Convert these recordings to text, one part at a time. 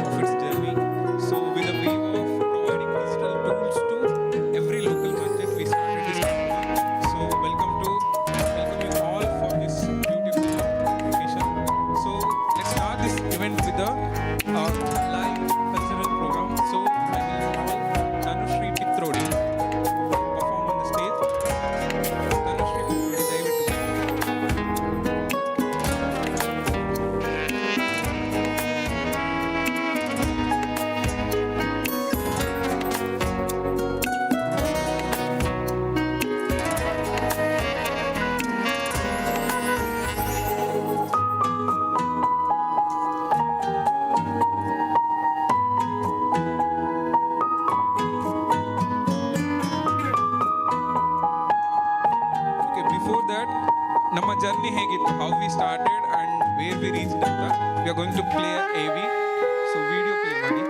of its journey. So, with a way of providing digital tools to every local market, we started this company. So, welcome you all for this beautiful occasion. So, let's start this event with a live cultural program. So, I will call Tanushree Pitrodi to perform on the stage. Tanushree Pitrodi, ದಯವಿಟ್ಟು. Okay, before that, ನಮ್ಮ journey ಹೇಗಿತ್ತು, how we started and where we reached ಅಂತ we are going to play a AV. So video play ಮಾಡಿ.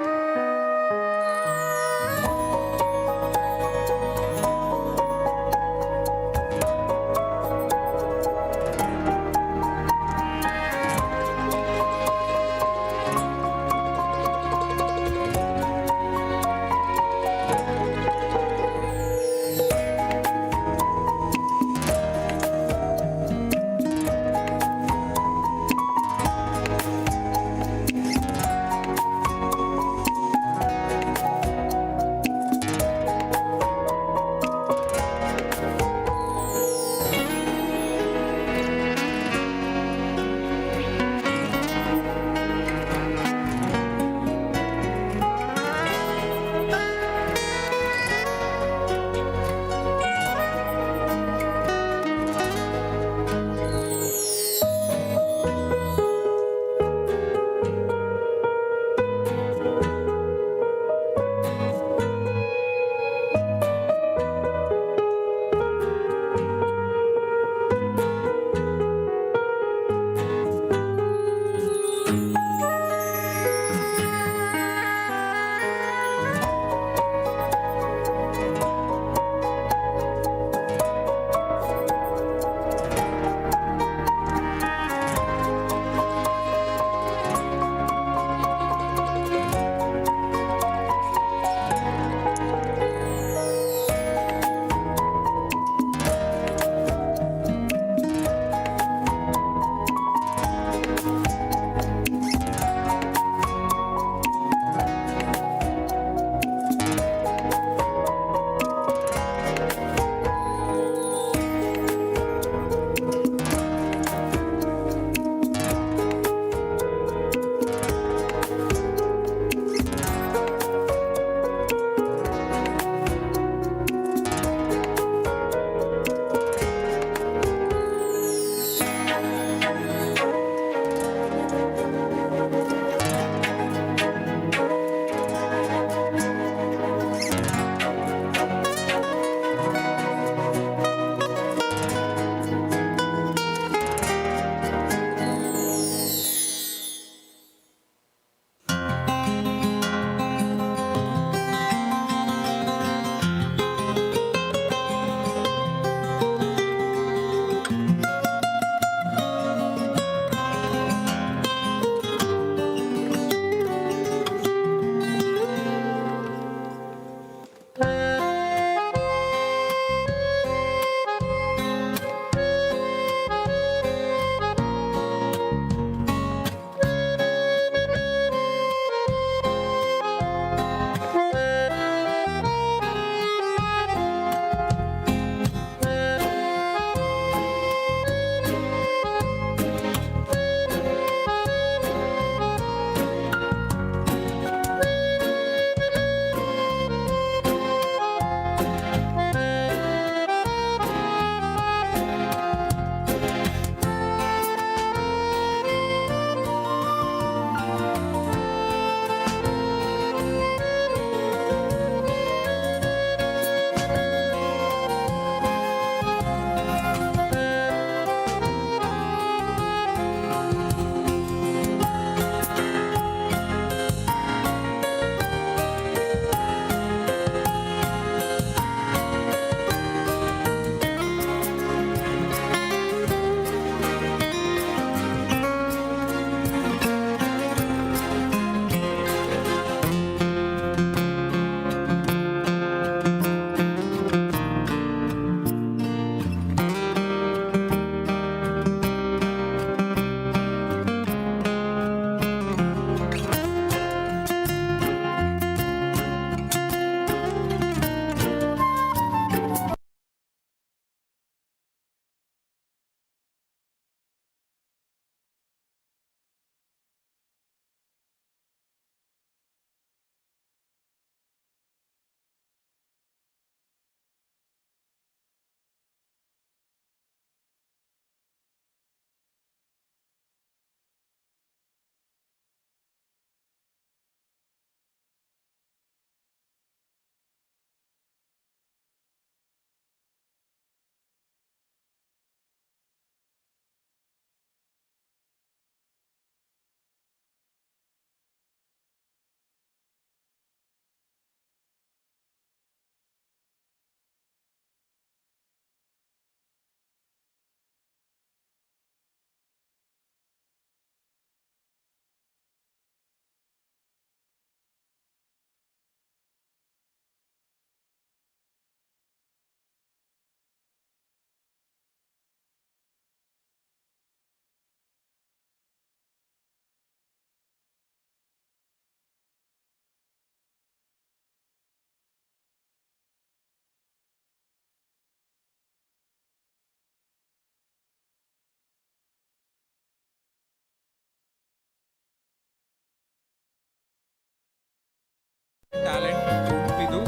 talent Udupidu.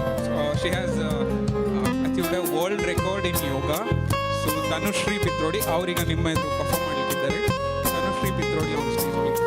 She has achieved a world record in yoga. So Dhanushri Pitrodi ಅವರೀಗ ನಿಮ್ಮ ಎದುರು perform ಮಾಡಲಿಕ್ಕಿದ್ದಾರೆ. Dhanushri Pitrodi on stage please.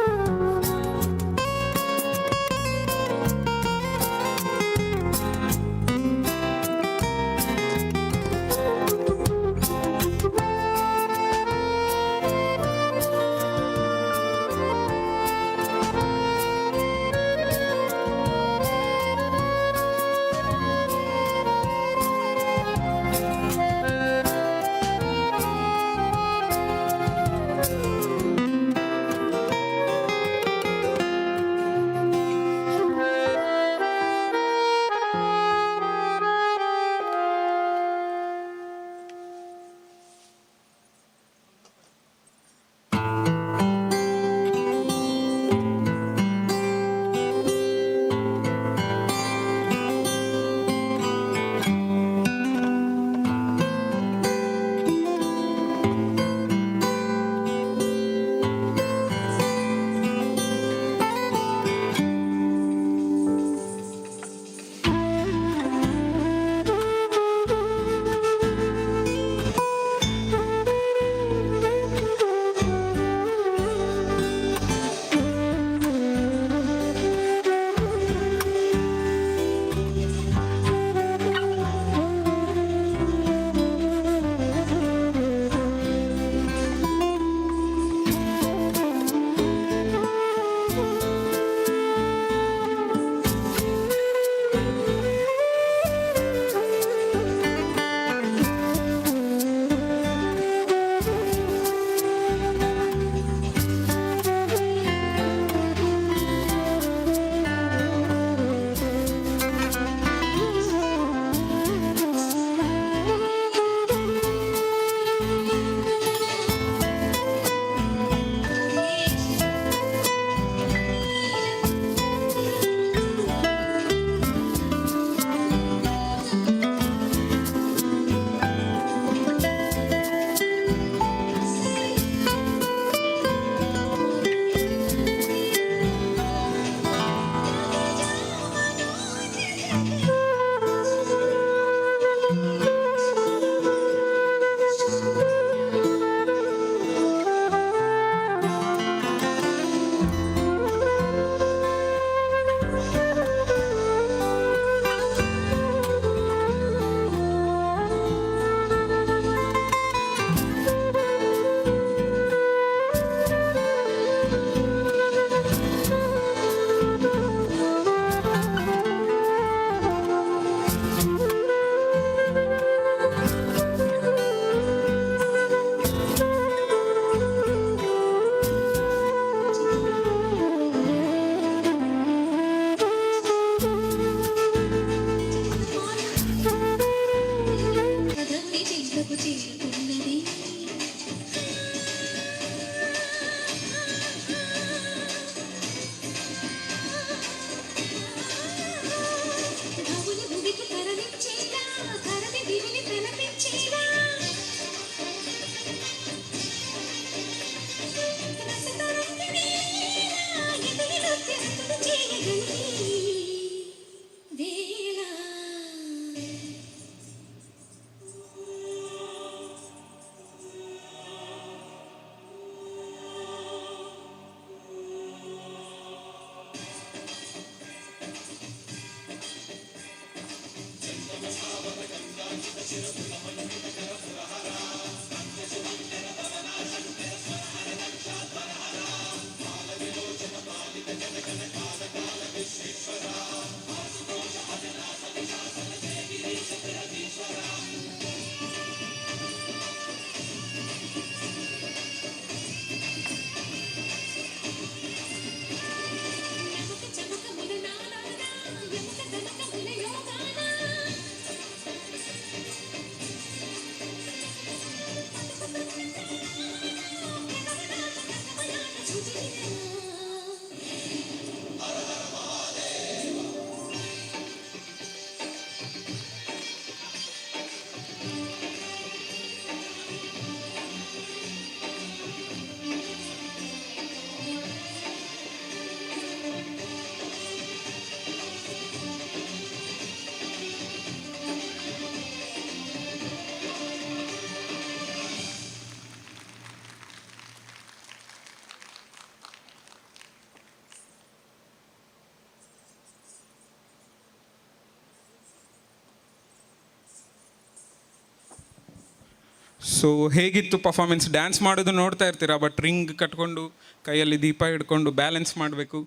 So ಹೇಗಿತ್ತು performance? Dance ಮಾಡೋದು ನೋಡ್ತಾ ಇರ್ತೀರಾ, but ring ಕಟ್ಕೊಂಡು ಕೈಯಲ್ಲಿ ದೀಪ ಹಿಡ್ಕೊಂಡು ಬ್ಯಾಲೆನ್ಸ್ ಮಾಡಬೇಕು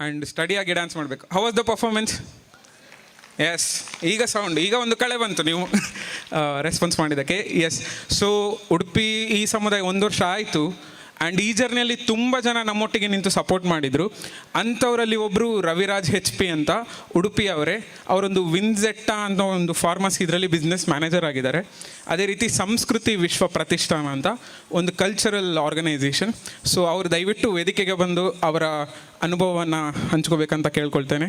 ಆ್ಯಂಡ್ ಸ್ಟಡಿಯಾಗಿ ಡ್ಯಾನ್ಸ್ ಮಾಡಬೇಕು. How was the performance? Yes, ಈಗ ಸೌಂಡ್, ಈಗ ಒಂದು ಕಳೆ ಬಂತು ನೀವು ರೆಸ್ಪಾನ್ಸ್ ಮಾಡಿದ್ದಕ್ಕೆ. ಎಸ್, ಸೊ ಉಡುಪಿ ಈ ಸಮುದಾಯ 1 ವರ್ಷ ಆಯಿತು ಆ್ಯಂಡ್ ಈ ಜರ್ನಿಯಲ್ಲಿ ತುಂಬ ಜನ ನಮ್ಮೊಟ್ಟಿಗೆ ನಿಂತು ಸಪೋರ್ಟ್ ಮಾಡಿದರು. ಅಂಥವರಲ್ಲಿ ಒಬ್ಬರು ರವಿರಾಜ್ HP ಅಂತ, ಉಡುಪಿಯವರೇ. ಅವರೊಂದು ವಿನ್ಜೆಟ್ಟಾ ಅಂತ ಒಂದು ಫಾರ್ಮಸಿ ಇದರಲ್ಲಿ ಬಿಸ್ನೆಸ್ ಮ್ಯಾನೇಜರ್ ಆಗಿದ್ದಾರೆ. ಅದೇ ರೀತಿ ಸಂಸ್ಕೃತಿ ವಿಶ್ವ ಪ್ರತಿಷ್ಠಾನ ಅಂತ ಒಂದು ಕಲ್ಚರಲ್ ಆರ್ಗನೈಸೇಷನ್. ಸೊ ಅವರು ದಯವಿಟ್ಟು ವೇದಿಕೆಗೆ ಬಂದು ಅವರ ಅನುಭವವನ್ನು ಹಂಚ್ಕೋಬೇಕಂತ ಕೇಳ್ಕೊಳ್ತೇನೆ.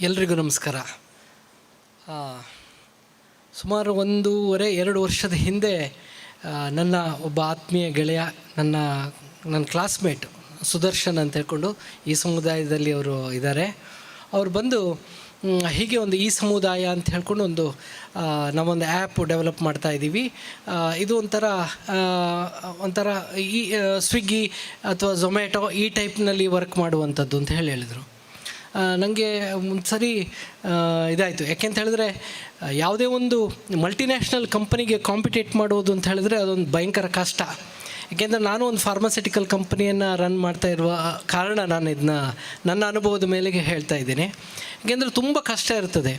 ಎಲ್ರಿಗೂ ನಮಸ್ಕಾರ. ಸುಮಾರು 1.5-2 ವರ್ಷದ ಹಿಂದೆ ನನ್ನ ಒಬ್ಬ ಆತ್ಮೀಯ ಗೆಳೆಯ, ನನ್ನ ಕ್ಲಾಸ್ಮೇಟ್ ಸುದರ್ಶನ್ ಅಂತ ಹೇಳ್ಕೊಂಡು ಈ ಸಮುದಾಯದಲ್ಲಿ ಅವರು ಇದ್ದಾರೆ. ಅವ್ರು ಬಂದು ಹೀಗೆ ಒಂದು ಈ ಸಮುದಾಯ ಅಂತ ಹೇಳ್ಕೊಂಡು ನಾವೊಂದು ಆ್ಯಪ್ ಡೆವಲಪ್ ಮಾಡ್ತಾ ಇದ್ದೀವಿ. ಇದು ಒಂಥರ ಈ ಸ್ವಿಗ್ಗಿ ಅಥವಾ ಝೊಮ್ಯಾಟೊ ಈ ಟೈಪ್ನಲ್ಲಿ ವರ್ಕ್ ಮಾಡುವಂಥದ್ದು ಅಂತ ಹೇಳಿದರು. ನನಗೆ ಒಂದು ಸರಿ ಇದಾಯಿತು. ಯಾಕೆಂತ ಹೇಳಿದ್ರೆ ಯಾವುದೇ ಒಂದು ಮಲ್ಟಿನ್ಯಾಷನಲ್ ಕಂಪನಿಗೆ ಕಾಂಪಿಟೇಟ್ ಮಾಡೋದು ಅಂತ ಹೇಳಿದ್ರೆ ಅದೊಂದು ಭಯಂಕರ ಕಷ್ಟ. ಯಾಕೆಂದರೆ ನಾನು ಒಂದು ಫಾರ್ಮಾಸ್ಯೂಟಿಕಲ್ ಕಂಪನಿಯನ್ನು ರನ್ ಮಾಡ್ತಾ ಇರುವ ಕಾರಣ ನಾನು ಇದನ್ನ ನನ್ನ ಅನುಭವದ ಮೇಲೆಗೆ ಹೇಳ್ತಾ ಇದ್ದೀನಿ. ಯಾಕೆಂದರೆ ತುಂಬ ಕಷ್ಟ ಇರ್ತದೆ.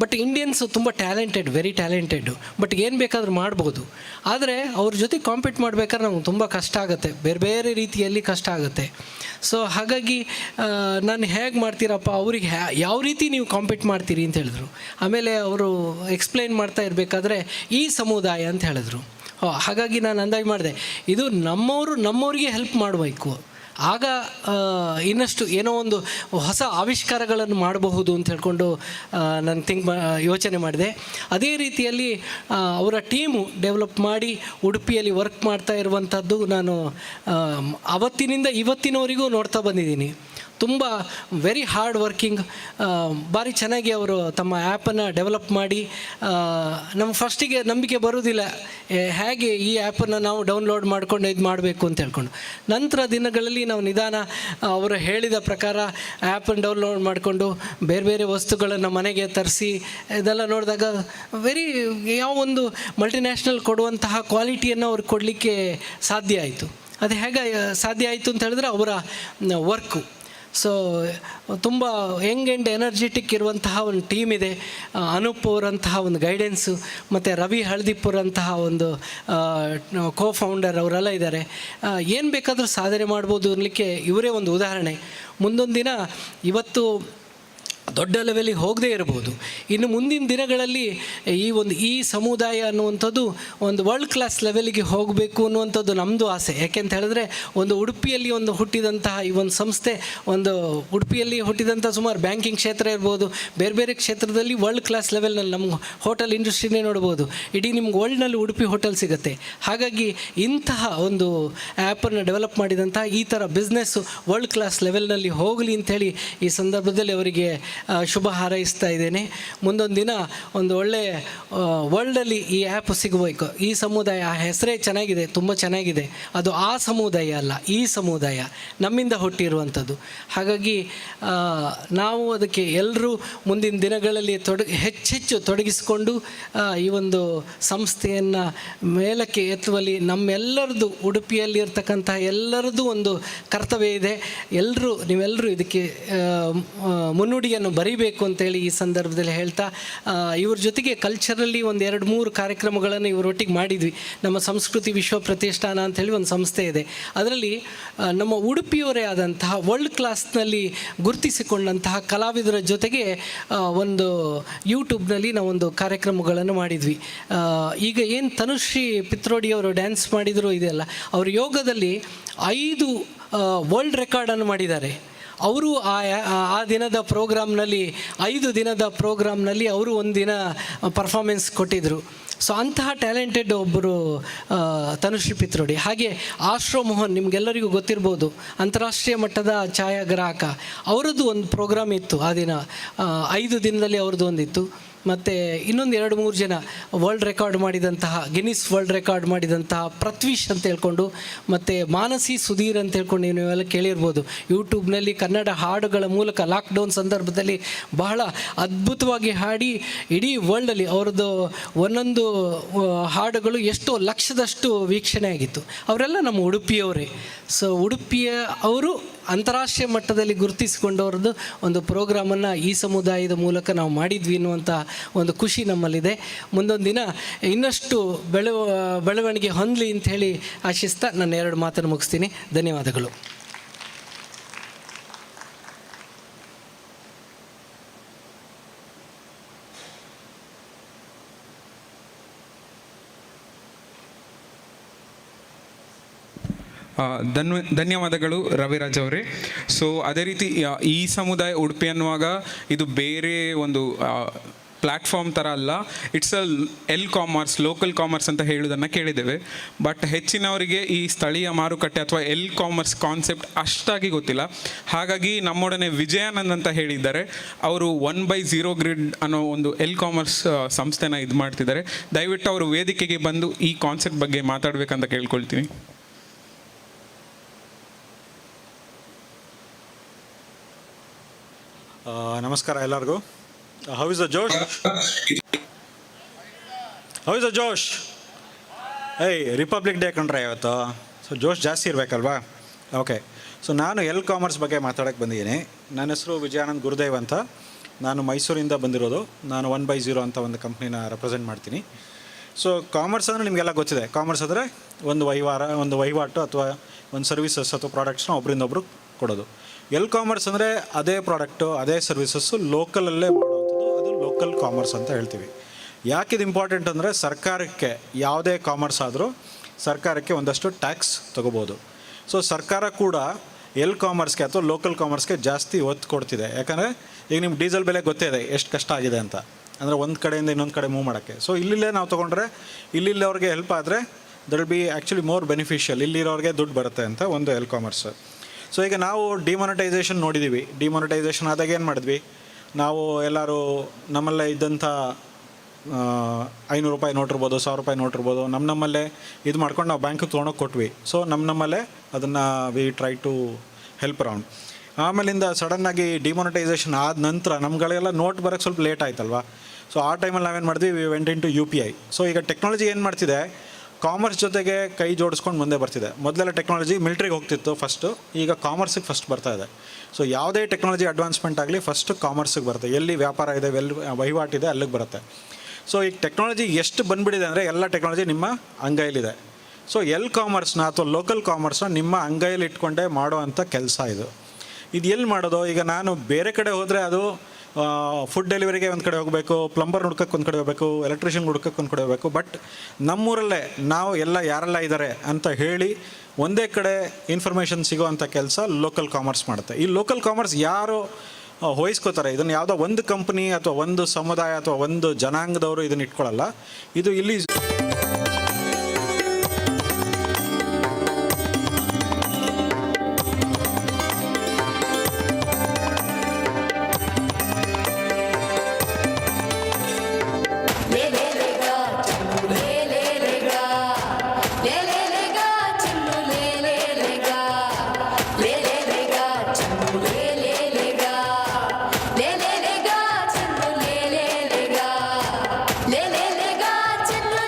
ಬಟ್ ಇಂಡಿಯನ್ಸು ತುಂಬ ಟ್ಯಾಲೆಂಟೆಡ್, ವೆರಿ ಟ್ಯಾಲೆಂಟೆಡ್. ಬಟ್ ಏನು ಬೇಕಾದರೂ ಮಾಡ್ಬೋದು. ಆದರೆ ಅವ್ರ ಜೊತೆ ಕಾಂಪೀಟ್ ಮಾಡಬೇಕಾದ್ರೆ ನಮ್ಗೆ ತುಂಬ ಕಷ್ಟ ಆಗುತ್ತೆ, ಬೇರೆ ಬೇರೆ ರೀತಿಯಲ್ಲಿ ಕಷ್ಟ ಆಗುತ್ತೆ. ಸೊ ಹಾಗಾಗಿ ನಾನು ಹೇಗೆ ಮಾಡ್ತೀರಪ್ಪ, ಅವ್ರಿಗೆ ಯಾವ ರೀತಿ ನೀವು ಕಾಂಪೀಟ್ ಮಾಡ್ತೀರಿ ಅಂತ ಹೇಳಿದ್ರು. ಆಮೇಲೆ ಅವರು ಎಕ್ಸ್ಪ್ಲೈನ್ ಮಾಡ್ತಾ ಇರಬೇಕಾದ್ರೆ ಈ ಸಮುದಾಯ ಅಂತ ಹೇಳಿದ್ರು. ಹಾಗಾಗಿ ನಾನು ಅಂದಾಜು ಮಾಡಿದೆ, ಇದು ನಮ್ಮವ್ರಿಗೆ ಹೆಲ್ಪ್ ಮಾಡಬೇಕು, ಆಗ ಇನ್ನಷ್ಟು ಏನೋ ಒಂದು ಹೊಸ ಆವಿಷ್ಕಾರಗಳನ್ನು ಮಾಡಬಹುದು ಅಂತ ಹೇಳ್ಕೊಂಡು ನಾನು ಯೋಚನೆ ಮಾಡಿದೆ. ಅದೇ ರೀತಿಯಲ್ಲಿ ಅವರ ಟೀಮು ಡೆವಲಪ್ ಮಾಡಿ ಉಡುಪಿಯಲ್ಲಿ ವರ್ಕ್ ಮಾಡ್ತಾ ಇರುವಂಥದ್ದು ನಾನು ಅವತ್ತಿನಿಂದ ಇವತ್ತಿನವರೆಗೂ ನೋಡ್ತಾ ಬಂದಿದ್ದೀನಿ. ತುಂಬ ವೆರಿ ಹಾರ್ಡ್ ವರ್ಕಿಂಗ್, ಭಾರಿ ಚೆನ್ನಾಗಿ ಅವರು ತಮ್ಮ ಆ್ಯಪನ್ನು ಡೆವಲಪ್ ಮಾಡಿ ನಮ್ಗೆ ಫಸ್ಟಿಗೆ ನಂಬಿಕೆ ಬರೋದಿಲ್ಲ, ಹೇಗೆ ಈ ಆ್ಯಪನ್ನು ನಾವು ಡೌನ್ಲೋಡ್ ಮಾಡ್ಕೊಂಡು ಇದು ಮಾಡಬೇಕು ಅಂತ ಹೇಳ್ಕೊಂಡು. ನಂತರ ದಿನಗಳಲ್ಲಿ ನಾವು ನಿಧಾನ ಅವರು ಹೇಳಿದ ಪ್ರಕಾರ ಆ್ಯಪನ್ನು ಡೌನ್ಲೋಡ್ ಮಾಡಿಕೊಂಡು ಬೇರೆ ಬೇರೆ ವಸ್ತುಗಳನ್ನು ಮನೆಗೆ ತರಿಸಿ ಇದೆಲ್ಲ ನೋಡಿದಾಗ ಯಾವ ಒಂದು ಮಲ್ಟಿನ್ಯಾಷನಲ್ ಕೊಡುವಂತಹ ಕ್ವಾಲಿಟಿಯನ್ನು ಅವ್ರಿಗೆ ಕೊಡಲಿಕ್ಕೆ ಸಾಧ್ಯ ಆಯಿತು. ಅದು ಹೇಗೆ ಸಾಧ್ಯ ಆಯಿತು ಅಂತ ಹೇಳಿದ್ರೆ ಅವರ ವರ್ಕು. ಸೊ ತುಂಬ ಯಂಗ್ ಆ್ಯಂಡ್ ಎನರ್ಜೆಟಿಕ್ ಇರುವಂತಹ ಒಂದು ಟೀಮ್ ಇದೆ. ಅನೂಪ್ ಅವರಂತಹ ಒಂದು ಗೈಡೆನ್ಸು ಮತ್ತು ರವಿ ಹಳದಿಪ್ಪುರಂತಹ ಒಂದು ಕೋ-ಫೌಂಡರ್ ಅವರೆಲ್ಲ ಇದ್ದಾರೆ. ಏನು ಬೇಕಾದರೂ ಸಾಧನೆ ಮಾಡ್ಬೋದು ಅನ್ನಲಿಕ್ಕೆ ಇವರೇ ಒಂದು ಉದಾಹರಣೆ. ಮುಂದೊಂದು ದಿನ ಇವತ್ತು ದೊಡ್ಡ ಲೆವೆಲಿಗೆ ಹೋಗದೇ ಇರ್ಬೋದು, ಇನ್ನು ಮುಂದಿನ ದಿನಗಳಲ್ಲಿ ಈ ಸಮುದಾಯ ಅನ್ನುವಂಥದ್ದು ಒಂದು ವರ್ಲ್ಡ್ ಕ್ಲಾಸ್ ಲೆವೆಲಿಗೆ ಹೋಗಬೇಕು ಅನ್ನುವಂಥದ್ದು ನಮ್ಮದು ಆಸೆ. ಯಾಕೆಂತ ಹೇಳಿದ್ರೆ ಒಂದು ಉಡುಪಿಯಲ್ಲಿ ಹುಟ್ಟಿದಂತಹ ಈ ಒಂದು ಸಂಸ್ಥೆ, ಒಂದು ಉಡುಪಿಯಲ್ಲಿ ಹುಟ್ಟಿದಂಥ ಸುಮಾರು ಬ್ಯಾಂಕಿಂಗ್ ಕ್ಷೇತ್ರ ಇರ್ಬೋದು, ಬೇರೆ ಬೇರೆ ಕ್ಷೇತ್ರದಲ್ಲಿ ವರ್ಲ್ಡ್ ಕ್ಲಾಸ್ ಲೆವೆಲ್ನಲ್ಲಿ ನಮ್ಮ ಹೋಟೆಲ್ ಇಂಡಸ್ಟ್ರಿನೇ ನೋಡ್ಬೋದು. ಇಡೀ ನಿಮ್ಗೆ ವರ್ಲ್ಡ್ನಲ್ಲಿ ಉಡುಪಿ ಹೋಟೆಲ್ ಸಿಗುತ್ತೆ. ಹಾಗಾಗಿ ಇಂತಹ ಒಂದು ಆ್ಯಪನ್ನು ಡೆವಲಪ್ ಮಾಡಿದಂತಹ ಈ ಥರ ಬಿಸ್ನೆಸ್ಸು ವರ್ಲ್ಡ್ ಕ್ಲಾಸ್ ಲೆವೆಲ್ನಲ್ಲಿ ಹೋಗಲಿ ಅಂಥೇಳಿ ಈ ಸಂದರ್ಭದಲ್ಲಿ ಅವರಿಗೆ ಶುಭ ಹಾರೈಸ್ತಾ ಇದ್ದೇನೆ. ಮುಂದೊಂದು ದಿನ ಒಂದು ಒಳ್ಳೆಯ ವರ್ಲ್ಡಲ್ಲಿ ಈ ಆ್ಯಪ್ ಸಿಗಬೇಕು. ಈ ಸಮುದಾಯ, ಆ ಹೆಸರೇ ಚೆನ್ನಾಗಿದೆ, ತುಂಬ ಚೆನ್ನಾಗಿದೆ. ಅದು ಆ ಸಮುದಾಯ ಅಲ್ಲ, ಈ ಸಮುದಾಯ ನಮ್ಮಿಂದ ಹುಟ್ಟಿರುವಂಥದ್ದು. ಹಾಗಾಗಿ ನಾವು ಅದಕ್ಕೆ ಎಲ್ಲರೂ ಮುಂದಿನ ದಿನಗಳಲ್ಲಿ ಹೆಚ್ಚೆಚ್ಚು ತೊಡಗಿಸಿಕೊಂಡು ಈ ಒಂದು ಸಂಸ್ಥೆಯನ್ನು ಮೇಲಕ್ಕೆ ಎತ್ತುವಲ್ಲಿ ನಮ್ಮೆಲ್ಲರದ್ದು, ಉಡುಪಿಯಲ್ಲಿ ಇರ್ತಕ್ಕಂಥ ಎಲ್ಲರದ್ದು ಒಂದು ಕರ್ತವ್ಯ ಇದೆ. ನೀವೆಲ್ಲರೂ ಇದಕ್ಕೆ ಮುನ್ನುಡಿಯನ್ನು ಬರೀಬೇಕು ಅಂತೇಳಿ ಈ ಸಂದರ್ಭದಲ್ಲಿ ಹೇಳ್ತಾ, ಇವ್ರ ಜೊತೆಗೆ ಕಲ್ಚರಲ್ಲಿ 1-2-3 ಕಾರ್ಯಕ್ರಮಗಳನ್ನು ಇವರೊಟ್ಟಿಗೆ ಮಾಡಿದ್ವಿ. ನಮ್ಮ ಸಂಸ್ಕೃತಿ ವಿಶ್ವ ಪ್ರತಿಷ್ಠಾನ ಅಂಥೇಳಿ ಒಂದು ಸಂಸ್ಥೆ ಇದೆ. ಅದರಲ್ಲಿ ನಮ್ಮ ಉಡುಪಿಯವರೇ ಆದಂತಹ ವರ್ಲ್ಡ್ ಕ್ಲಾಸ್ನಲ್ಲಿ ಗುರುತಿಸಿಕೊಂಡಂತಹ ಕಲಾವಿದರ ಜೊತೆಗೆ ಒಂದು ಯೂಟ್ಯೂಬ್ನಲ್ಲಿ ನಾವೊಂದು ಕಾರ್ಯಕ್ರಮಗಳನ್ನು ಮಾಡಿದ್ವಿ. ಈಗ ಏನು ತನುಶ್ರೀ ಪಿತ್ರೋಡಿಯವರು ಡ್ಯಾನ್ಸ್ ಮಾಡಿದರು ಇದೆಲ್ಲ, ಅವರು ಯೋಗದಲ್ಲಿ 5 ವರ್ಲ್ಡ್ ರೆಕಾರ್ಡನ್ನು ಮಾಡಿದ್ದಾರೆ. ಅವರು ಆ ದಿನದ ಪ್ರೋಗ್ರಾಮ್ನಲ್ಲಿ 5 ದಿನದ ಪ್ರೋಗ್ರಾಮ್ನಲ್ಲಿ ಅವರು ಒಂದು ದಿನ ಪರ್ಫಾರ್ಮೆನ್ಸ್ ಕೊಟ್ಟಿದ್ದರು. ಸೊ ಅಂತಹ ಟ್ಯಾಲೆಂಟೆಡ್ ಒಬ್ಬರು ತನುಶ್ರೀ ಪಿತ್ರೋಡಿ. ಹಾಗೆ ಆಶ್ರೋ ಮೋಹನ್, ನಿಮಗೆಲ್ಲರಿಗೂ ಗೊತ್ತಿರ್ಬೋದು, ಅಂತಾರಾಷ್ಟ್ರೀಯ ಮಟ್ಟದ ಛಾಯಾಗ್ರಾಹಕ. ಅವರದ್ದು ಒಂದು ಪ್ರೋಗ್ರಾಮ್ ಇತ್ತು ಆ ದಿನ, 5 ದಿನದಲ್ಲಿ ಅವ್ರದ್ದು ಒಂದಿತ್ತು. ಮತ್ತು ಇನ್ನೊಂದು 2-3 ಜನ ವರ್ಲ್ಡ್ ರೆಕಾರ್ಡ್ ಮಾಡಿದಂತಹ ಗಿನ್ನಿಸ್ ವರ್ಲ್ಡ್ ರೆಕಾರ್ಡ್ ಮಾಡಿದಂತಹ ಪೃಥ್ವೀಶ್ ಅಂತ ಹೇಳ್ಕೊಂಡು, ಮತ್ತು ಮಾನಸಿ ಸುಧೀರ್ ಅಂತ ಹೇಳ್ಕೊಂಡು ನೀವೆಲ್ಲ ಕೇಳಿರ್ಬೋದು. ಯೂಟ್ಯೂಬ್ನಲ್ಲಿ ಕನ್ನಡ ಹಾಡುಗಳ ಮೂಲಕ ಲಾಕ್ಡೌನ್ ಸಂದರ್ಭದಲ್ಲಿ ಬಹಳ ಅದ್ಭುತವಾಗಿ ಹಾಡಿ ಇಡೀ ವರ್ಲ್ಡಲ್ಲಿ ಅವ್ರದ್ದು ಒಂದೊಂದು ಹಾಡುಗಳು ಎಷ್ಟೋ ಲಕ್ಷದಷ್ಟು ವೀಕ್ಷಣೆ ಆಗಿತ್ತು. ಅವರೆಲ್ಲ ನಮ್ಮ ಉಡುಪಿಯವರೇ. ಸೊ ಉಡುಪಿಯ ಅವರು ಅಂತಾರಾಷ್ಟ್ರೀಯ ಮಟ್ಟದಲ್ಲಿ ಗುರುತಿಸಿಕೊಂಡವ್ರದ್ದು ಒಂದು ಪ್ರೋಗ್ರಾಮನ್ನು ಈ ಸಮುದಾಯದ ಮೂಲಕ ನಾವು ಮಾಡಿದ್ವಿ ಅನ್ನುವಂಥ ಒಂದು ಖುಷಿ ನಮ್ಮಲ್ಲಿದೆ. ಮುಂದೊಂದು ದಿನ ಇನ್ನಷ್ಟು ಬೆಳವಣಿಗೆ ಹೊಂದಲಿ ಅಂತ ಹೇಳಿ ಆಶಿಸ್ತಾ ನನ್ನ 2 ಮಾತನ್ನು ಮುಗಿಸ್ತೀನಿ. ಧನ್ಯವಾದಗಳು. ಧನ್ಯವಾದಗಳು ರವಿರಾಜ್ ಅವರೇ. ಸೊ ಅದೇ ರೀತಿ ಈ ಸಮುದಾಯ ಉಡುಪಿ ಅನ್ನುವಾಗ ಇದು ಬೇರೆ ಒಂದು ಪ್ಲ್ಯಾಟ್ಫಾರ್ಮ್ ಥರ ಅಲ್ಲ, ಇಟ್ಸ್ ಕಾಮರ್ಸ್, ಲೋಕಲ್ ಕಾಮರ್ಸ್ ಅಂತ ಹೇಳೋದನ್ನು ಕೇಳಿದ್ದೇವೆ. ಬಟ್ ಹೆಚ್ಚಿನವರಿಗೆ ಈ ಸ್ಥಳೀಯ ಮಾರುಕಟ್ಟೆ ಅಥವಾ ಕಾಮರ್ಸ್ ಕಾನ್ಸೆಪ್ಟ್ ಅಷ್ಟಾಗಿ ಗೊತ್ತಿಲ್ಲ. ಹಾಗಾಗಿ ನಮ್ಮೊಡನೆ ವಿಜಯಾನಂದ್ ಅಂತ ಹೇಳಿದ್ದಾರೆ. ಅವರು 1/0 ಗ್ರಿಡ್ ಅನ್ನೋ ಒಂದು ಕಾಮರ್ಸ್ ಸಂಸ್ಥೆನ ಇದು ಮಾಡ್ತಿದ್ದಾರೆ. ದಯವಿಟ್ಟು ಅವರು ವೇದಿಕೆಗೆ ಬಂದು ಈ ಕಾನ್ಸೆಪ್ಟ್ ಬಗ್ಗೆ ಮಾತಾಡಬೇಕಂತ ಕೇಳ್ಕೊಳ್ತೀನಿ. ನಮಸ್ಕಾರ ಎಲ್ಲರಿಗೂ. How is the Josh? How is the Josh? Republic day ಕಂಡ್ರೆ ಇವತ್ತು, ಸೊ ಜೋಶ್ ಜಾಸ್ತಿ ಇರಬೇಕಲ್ವಾ? ಓಕೆ, ಸೊ ನಾನು ಕಾಮರ್ಸ್ ಬಗ್ಗೆ ಮಾತಾಡೋಕ್ಕೆ ಬಂದಿದ್ದೀನಿ. ನನ್ನ ಹೆಸರು ವಿಜಯಾನಂದ್ ಗುರುದೇವ್ ಅಂತ. ನಾನು ಮೈಸೂರಿಂದ ಬಂದಿರೋದು. ನಾನು 1/0 ಅಂತ ಒಂದು ಕಂಪ್ನಿನ ರೆಪ್ರೆಸೆಂಟ್ ಮಾಡ್ತೀನಿ. ಸೊ ಕಾಮರ್ಸ್ ಅಂದರೆ ನಿಮಗೆಲ್ಲ ಗೊತ್ತಿದೆ. ಕಾಮರ್ಸ್ ಅಂದರೆ ಒಂದು ವಹಿವಾಟು ಅಥವಾ ಒಂದು ಸರ್ವಿಸಸ್ ಅಥವಾ ಪ್ರಾಡಕ್ಟ್ಸ್ನ ಒಬ್ಬರಿಂದೊಬ್ಬರು ಕೊಡೋದು. ಕಾಮರ್ಸ್ ಅಂದರೆ ಅದೇ ಪ್ರಾಡಕ್ಟು, ಅದೇ ಸರ್ವಿಸಸ್ಸು ಲೋಕಲಲ್ಲೇ ಮಾಡುವಂಥದ್ದು, ಅದು ಲೋಕಲ್ ಕಾಮರ್ಸ್ ಅಂತ ಹೇಳ್ತೀವಿ. ಯಾಕಿದು ಇಂಪಾರ್ಟೆಂಟ್ ಅಂದರೆ ಸರ್ಕಾರಕ್ಕೆ ಯಾವುದೇ ಕಾಮರ್ಸ್ ಆದರೂ ಸರ್ಕಾರಕ್ಕೆ ಒಂದಷ್ಟು ಟ್ಯಾಕ್ಸ್ ತೊಗೋಬೋದು. ಸೊ ಸರ್ಕಾರ ಕೂಡ ಕಾಮರ್ಸ್ಗೆ ಅಥವಾ ಲೋಕಲ್ ಕಾಮರ್ಸ್ಗೆ ಜಾಸ್ತಿ ಒತ್ತು ಕೊಡ್ತಿದೆ. ಯಾಕಂದರೆ ಈಗ ನಿಮ್ಮ ಡೀಸೆಲ್ ಬೆಲೆ ಗೊತ್ತೇ ಇದೆ ಎಷ್ಟು ಕಷ್ಟ ಆಗಿದೆ ಅಂತ, ಅಂದರೆ ಒಂದು ಕಡೆಯಿಂದ ಇನ್ನೊಂದು ಕಡೆ ಮೂವ್ ಮಾಡೋಕ್ಕೆ. ಸೊ ಇಲ್ಲಿಲ್ಲೇ ನಾವು ತೊಗೊಂಡ್ರೆ ಇಲ್ಲಿರೋರಿಗೆ ಹೆಲ್ಪ್ ಆದರೆ there will be actually more beneficial, ಇಲ್ಲಿರೋರಿಗೆ ದುಡ್ಡು ಬರುತ್ತೆ ಅಂತ ಒಂದು ಕಾಮರ್ಸ್. ಸೊ ಈಗ ನಾವು ಡಿಮಾನಿಟೈಸೇಷನ್ ನೋಡಿದ್ದೀವಿ. ಡಿಮಾನಿಟೈಸೇಷನ್ ಆದಾಗ ಏನು ಮಾಡಿದ್ವಿ ನಾವು ಎಲ್ಲರೂ, ನಮ್ಮಲ್ಲೇ ಇದ್ದಂಥ 500 ರೂಪಾಯಿ ನೋಟ್ ಇರ್ಬೋದು, 1000 ರೂಪಾಯಿ ನೋಟ್ ಇರ್ಬೋದು, ನಮ್ಮಲ್ಲೇ ಇದು ಮಾಡ್ಕೊಂಡು ನಾವು ಬ್ಯಾಂಕಿಗೆ ತೊಗೊಂಡೋಗಿ ಕೊಟ್ವಿ. ಸೊ ನಮ್ಮಲ್ಲೇ ಅದನ್ನು we try to help around. ಆಮೇಲಿಂದ ಸಡನ್ನಾಗಿ ಡಿಮಾನಿಟೈಸೇಷನ್ ಆದ ನಂತರ ನಮ್ಗಳಿಗೆಲ್ಲ ನೋಟ್ ಬರೋಕ್ಕೆ ಸ್ವಲ್ಪ ಲೇಟ್ ಆಯ್ತಲ್ವ. ಸೊ ಆ ಟೈಮಲ್ಲಿ ನಾವೇನು ಮಾಡಿದ್ವಿ, we went in to UPI. So ಈಗ ಟೆಕ್ನಾಲಜಿ ಏನು ಮಾಡ್ತಿದೆ, ಕಾಮರ್ಸ್ ಜೊತೆಗೆ ಕೈ ಜೋಡಿಸ್ಕೊಂಡು ಮುಂದೆ ಬರ್ತಿದೆ. ಮೊದಲೆಲ್ಲ ಟೆಕ್ನಾಲಜಿ ಮಿಲ್ಟ್ರಿಗೆ ಹೋಗ್ತಿತ್ತು ಫಸ್ಟು, ಈಗ ಕಾಮರ್ಸಿಗೆ ಫಸ್ಟ್ ಬರ್ತಾ ಇದೆ. ಸೊ ಯಾವುದೇ ಟೆಕ್ನಾಲಜಿ ಅಡ್ವಾನ್ಸ್ಮೆಂಟ್ ಆಗಲಿ ಫಸ್ಟ್ ಕಾಮರ್ಸಿಗೆ ಬರುತ್ತೆ. ಎಲ್ಲಿ ವ್ಯಾಪಾರ ಇದೆ, ಎಲ್ಲಿ ವಹಿವಾಟಿದೆ ಅಲ್ಲಿಗೆ ಬರುತ್ತೆ. ಸೊ ಈಗ ಟೆಕ್ನಾಲಜಿ ಎಷ್ಟು ಬಂದುಬಿಟ್ಟಿದೆ ಅಂದರೆ ಎಲ್ಲ ಟೆಕ್ನಾಲಜಿ ನಿಮ್ಮ ಅಂಗೈಲಿದೆ. ಸೊ ಕಾಮರ್ಸ್ನ ಅಥವಾ ಲೋಕಲ್ ಕಾಮರ್ಸ್ನ ನಿಮ್ಮ ಅಂಗೈಲಿ ಇಟ್ಕೊಂಡೇ ಮಾಡೋ ಅಂಥ ಕೆಲಸ ಇದು. ಎಲ್ಲಿ ಮಾಡೋದು? ಈಗ ನಾನು ಬೇರೆ ಕಡೆ ಹೋದರೆ ಅದು ಫುಡ್ ಡೆಲಿವರಿಗೆ ಒಂದು ಕಡೆ ಹೋಗಬೇಕು, ಪ್ಲಂಬರ್ ಹುಡ್ಕಕ್ಕೆ ಒಂದು ಕಡೆ ಹೋಗಬೇಕು, ಎಲೆಕ್ಟ್ರಿಷಿಯನ್ ಹುಡ್ಕಕ್ಕೆ ಒಂದು ಕಡೆ ಹೋಗಬೇಕು. ಬಟ್ ನಮ್ಮೂರಲ್ಲೇ ನಾವು ಯಾರೆಲ್ಲ ಇದ್ದಾರೆ ಅಂತ ಹೇಳಿ ಒಂದೇ ಕಡೆ ಇನ್ಫಾರ್ಮೇಷನ್ ಸಿಗೋ ಅಂಥ ಕೆಲಸ ಲೋಕಲ್ ಕಾಮರ್ಸ್ ಮಾಡುತ್ತೆ. ಈ ಲೋಕಲ್ ಕಾಮರ್ಸ್ ಯಾರು ವಹಿಸ್ಕೋತಾರೆ, ಇದನ್ನು ಯಾವುದೋ ಒಂದು ಕಂಪ್ನಿ ಅಥವಾ ಒಂದು ಸಮುದಾಯ ಅಥವಾ ಒಂದು ಜನಾಂಗದವರು ಇದನ್ನು ಇಟ್ಕೊಳ್ಳಲ್ಲ. ಇದು ಇಲ್ಲಿ ले लेगा चन्नू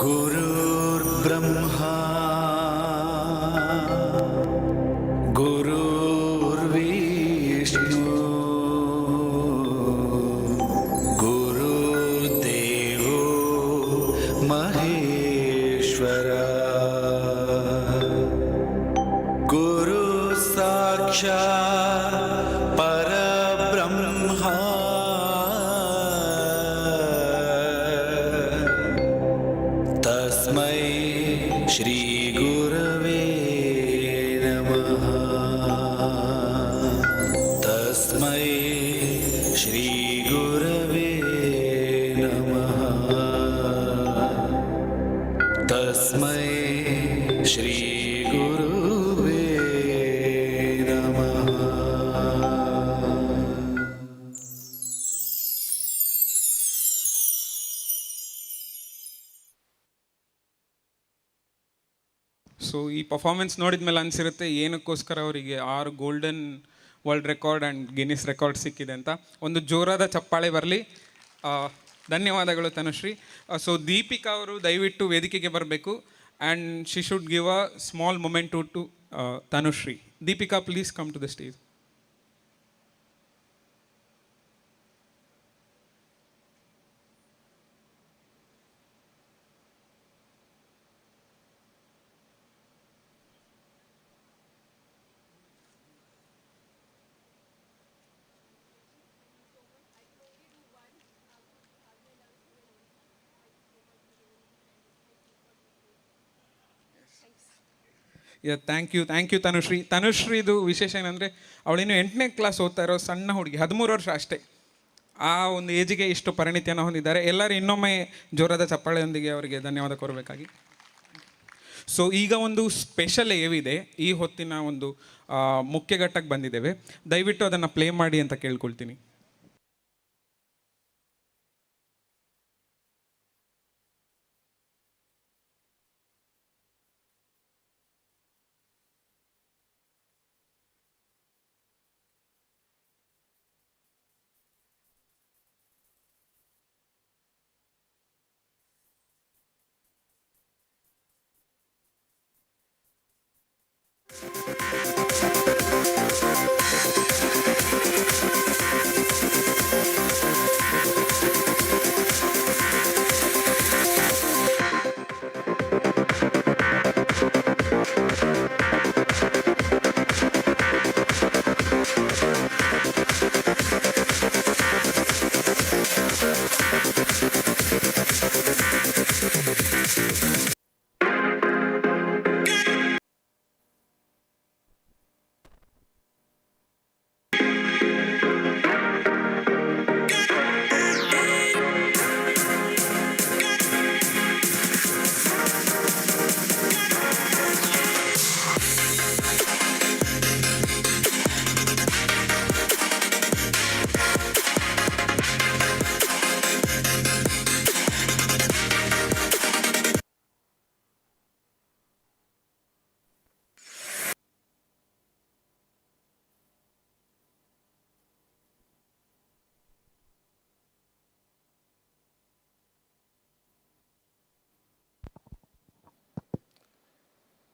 गुरुर्ब्रह्मा गुरुर्विष्णु गुरुर्देवो महेश्वरा गुरु साक्षात् परब्रह्मा तस्मै श्री गुरवे नमः तस्मै श्री गुरवे नमः तस्मै श्री गुरुवे नमः ಸೊ ಈ ಪರ್ಫಾರ್ಮೆನ್ಸ್ ನೋಡಿದ ಮೇಲೆ ಅನಿಸಿರುತ್ತೆ ಏನಕ್ಕೋಸ್ಕರ ಅವರಿಗೆ 6 golden world record and Guinness record ಸಿಕ್ಕಿದೆ ಅಂತ. ಒಂದು ಜೋರಾದ ಚಪ್ಪಾಳೆ ಬರಲಿ. ಧನ್ಯವಾದಗಳು ತನುಶ್ರೀ. ಸೊ ದೀಪಿಕಾ ಅವರು ದಯವಿಟ್ಟು ವೇದಿಕೆಗೆ ಬರಬೇಕು and she should give a small moment to Tanushri. Deepika, please come to the stage. Thank you Tanushri. ತನುಶ್ರೀದು ವಿಶೇಷ ಏನಂದರೆ ಅವಳಿನ್ನು 8ನೇ ಕ್ಲಾಸ್ ಓದ್ತಾ ಇರೋ ಸಣ್ಣ ಹುಡುಗಿ, 13 ವರ್ಷ ಅಷ್ಟೇ. ಆ ಒಂದು ಏಜಿಗೆ ಇಷ್ಟು ಪರಿಣಿತಿಯನ್ನು ಹೊಂದಿದ್ದಾರೆ. ಎಲ್ಲರೂ ಇನ್ನೊಮ್ಮೆ ಜೋರಾದ ಚಪ್ಪಾಳೆಯೊಂದಿಗೆ ಅವರಿಗೆ ಧನ್ಯವಾದ ಕೋರಬೇಕಾಗಿ. ಸೊ ಈಗ ಒಂದು ಸ್ಪೆಷಲ್ ಏವಿದೆ, ಈ ಹೊತ್ತಿನ ಒಂದು ಮುಖ್ಯ ಘಟ್ಟಕ್ಕೆ ಬಂದಿದ್ದೇವೆ. ದಯವಿಟ್ಟು ಅದನ್ನು ಪ್ಲೇ ಮಾಡಿ ಅಂತ ಕೇಳ್ಕೊಳ್ತೀನಿ.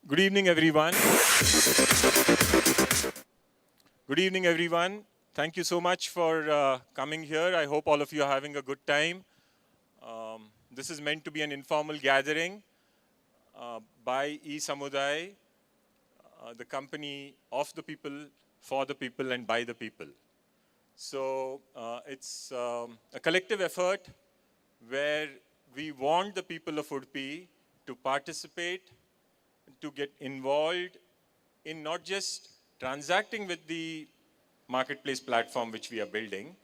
Good evening, everyone. Good evening, everyone. Thank you so much for coming here. I hope all of you are having a good time. This is meant to be an informal gathering by eSamudaay, the company of the people, for the people, and by the people. So it's a collective effort where we want the people of Udupi to participate, to get involved in not just transacting with the marketplace platform which we are building,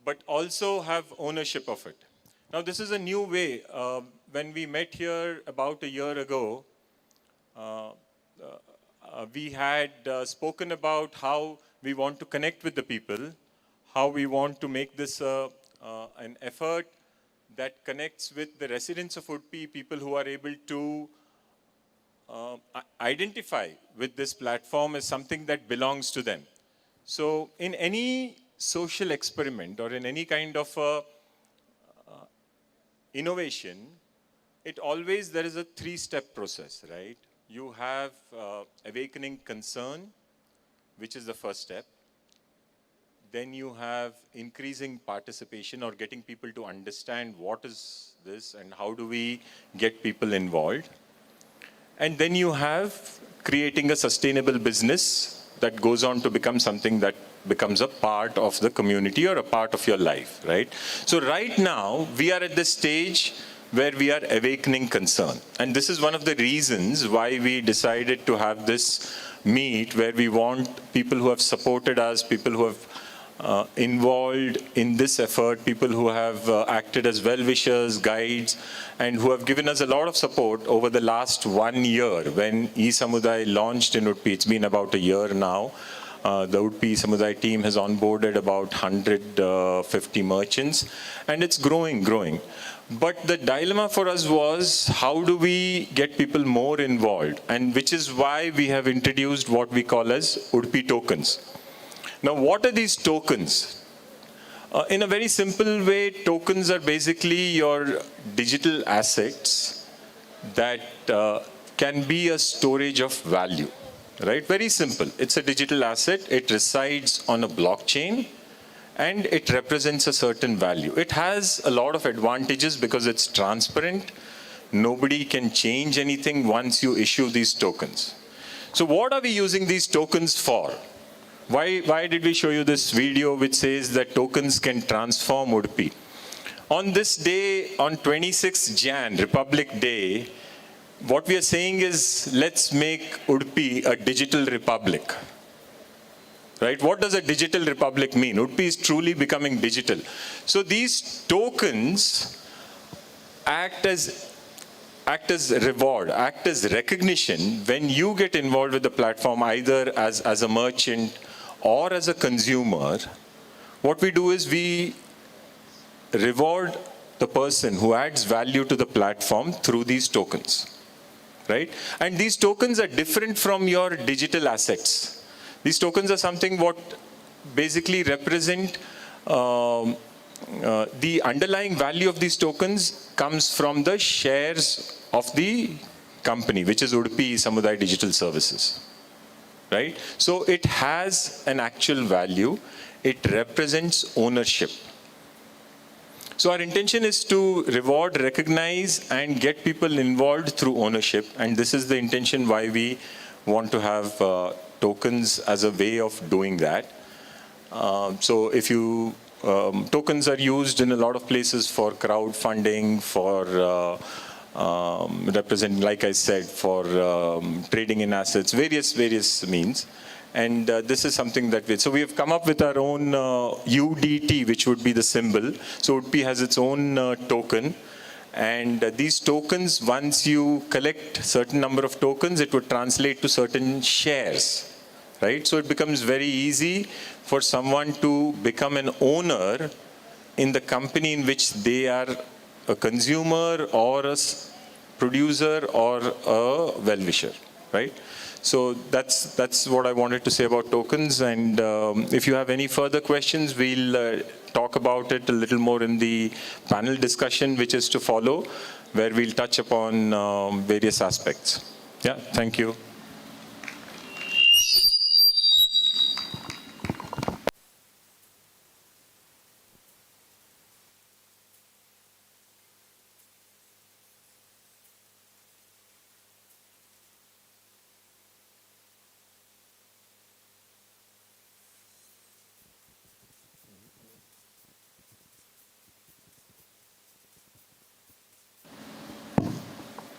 but also have ownership of it. Now, this is a new way. When we met here about a year ago, we had spoken about how we want to connect with the people, how we want to make this an effort that connects with the residents of Udupi, people who are able to identify with this platform as something that belongs to them. So in any social experiment or in any kind of innovation, there is a three-step process, right? You have awakening concern, which is the first step. Then you have increasing participation or getting people to understand what is this and how do we get people involved. And then you have creating a sustainable business that goes on to become something that becomes a part of the community or a part of your life, right? So right now, we are at the stage where we are awakening concern. And this is one of the reasons why we decided to have this meet where we want people who have supported us, people who have involved in this effort, people who have acted as well-wishers, guides, and who have given us a lot of support over the last 1 year when eSamudaay launched in Udupi. It's been about a year now. The Udupi Samudaay team has onboarded about 150 merchants, and it's growing. But the dilemma for us was, how do we get people more involved? And which is why we have introduced what we call as Udupi tokens. Now, what are these tokens? In a very simple way, tokens are basically your digital assets that can be a storage of value, right? Very simple. It's a digital asset. It resides on a blockchain, and it represents a certain value. It has a lot of advantages because it's transparent. Nobody can change anything once you issue these tokens. So what are we using these tokens for? Why did we show you this video which says that tokens can transform Udupi? On this day, on 26th Jan, Republic Day, what we are saying is, let's make Udupi a digital republic. Right? What does a digital republic mean? Udupi is truly becoming digital. So these tokens act as reward, act as recognition when you get involved with the platform, either as a merchant or as a consumer. What we do is we reward the person who adds value to the platform through these tokens, right? And these tokens are different from your digital assets. These tokens are something what basically represent the underlying value of these tokens comes from the shares of the company, which is Udupi Samudaay Digital Services, right? So it has an actual value. It represents ownership. So our intention is to reward, recognize, and get people involved through ownership. And this is the intention why we want to have tokens as a way of doing that. So if you tokens are used in a lot of places for crowdfunding, for represent, like I said, for trading in assets, various means. And this is something that so we have come up with our own UDT, which would be the symbol. So Udupi has its own token. And these tokens, once you collect a certain number of tokens, it would translate to certain shares, right? So it becomes very easy for someone to become an owner in the company in which they are a consumer or a producer or a well-wisher, right? So that's what I wanted to say about tokens. And if you have any further questions, we'll talk about it a little more in the panel discussion, which is to follow, where we'll touch upon various aspects. Yeah, thank you.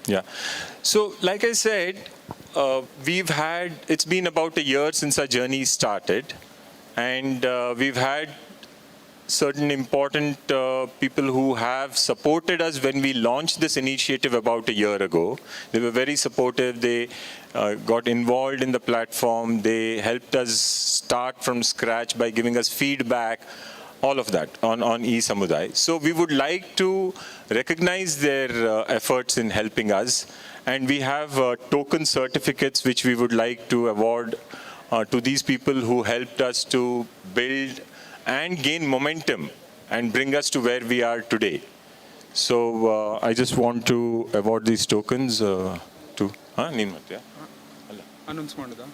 Yeah. So, like I said, it's been about a year since our journey started, and we've had certain important people who have supported us when we launched this initiative about a year ago. They were very supportive. They got involved in the platform. They helped us start from scratch by giving us feedback, all of that on eSamudaay. So we would like to recognize their efforts in helping us. And we have token certificates which we would like to award to these people who helped us to build and gain momentum and bring us to where we are today. So I just want to award these tokens to ನೀನ್ ಮಾಡ್ತೀಯಾ? Announce ಮಾಡೋದಾ?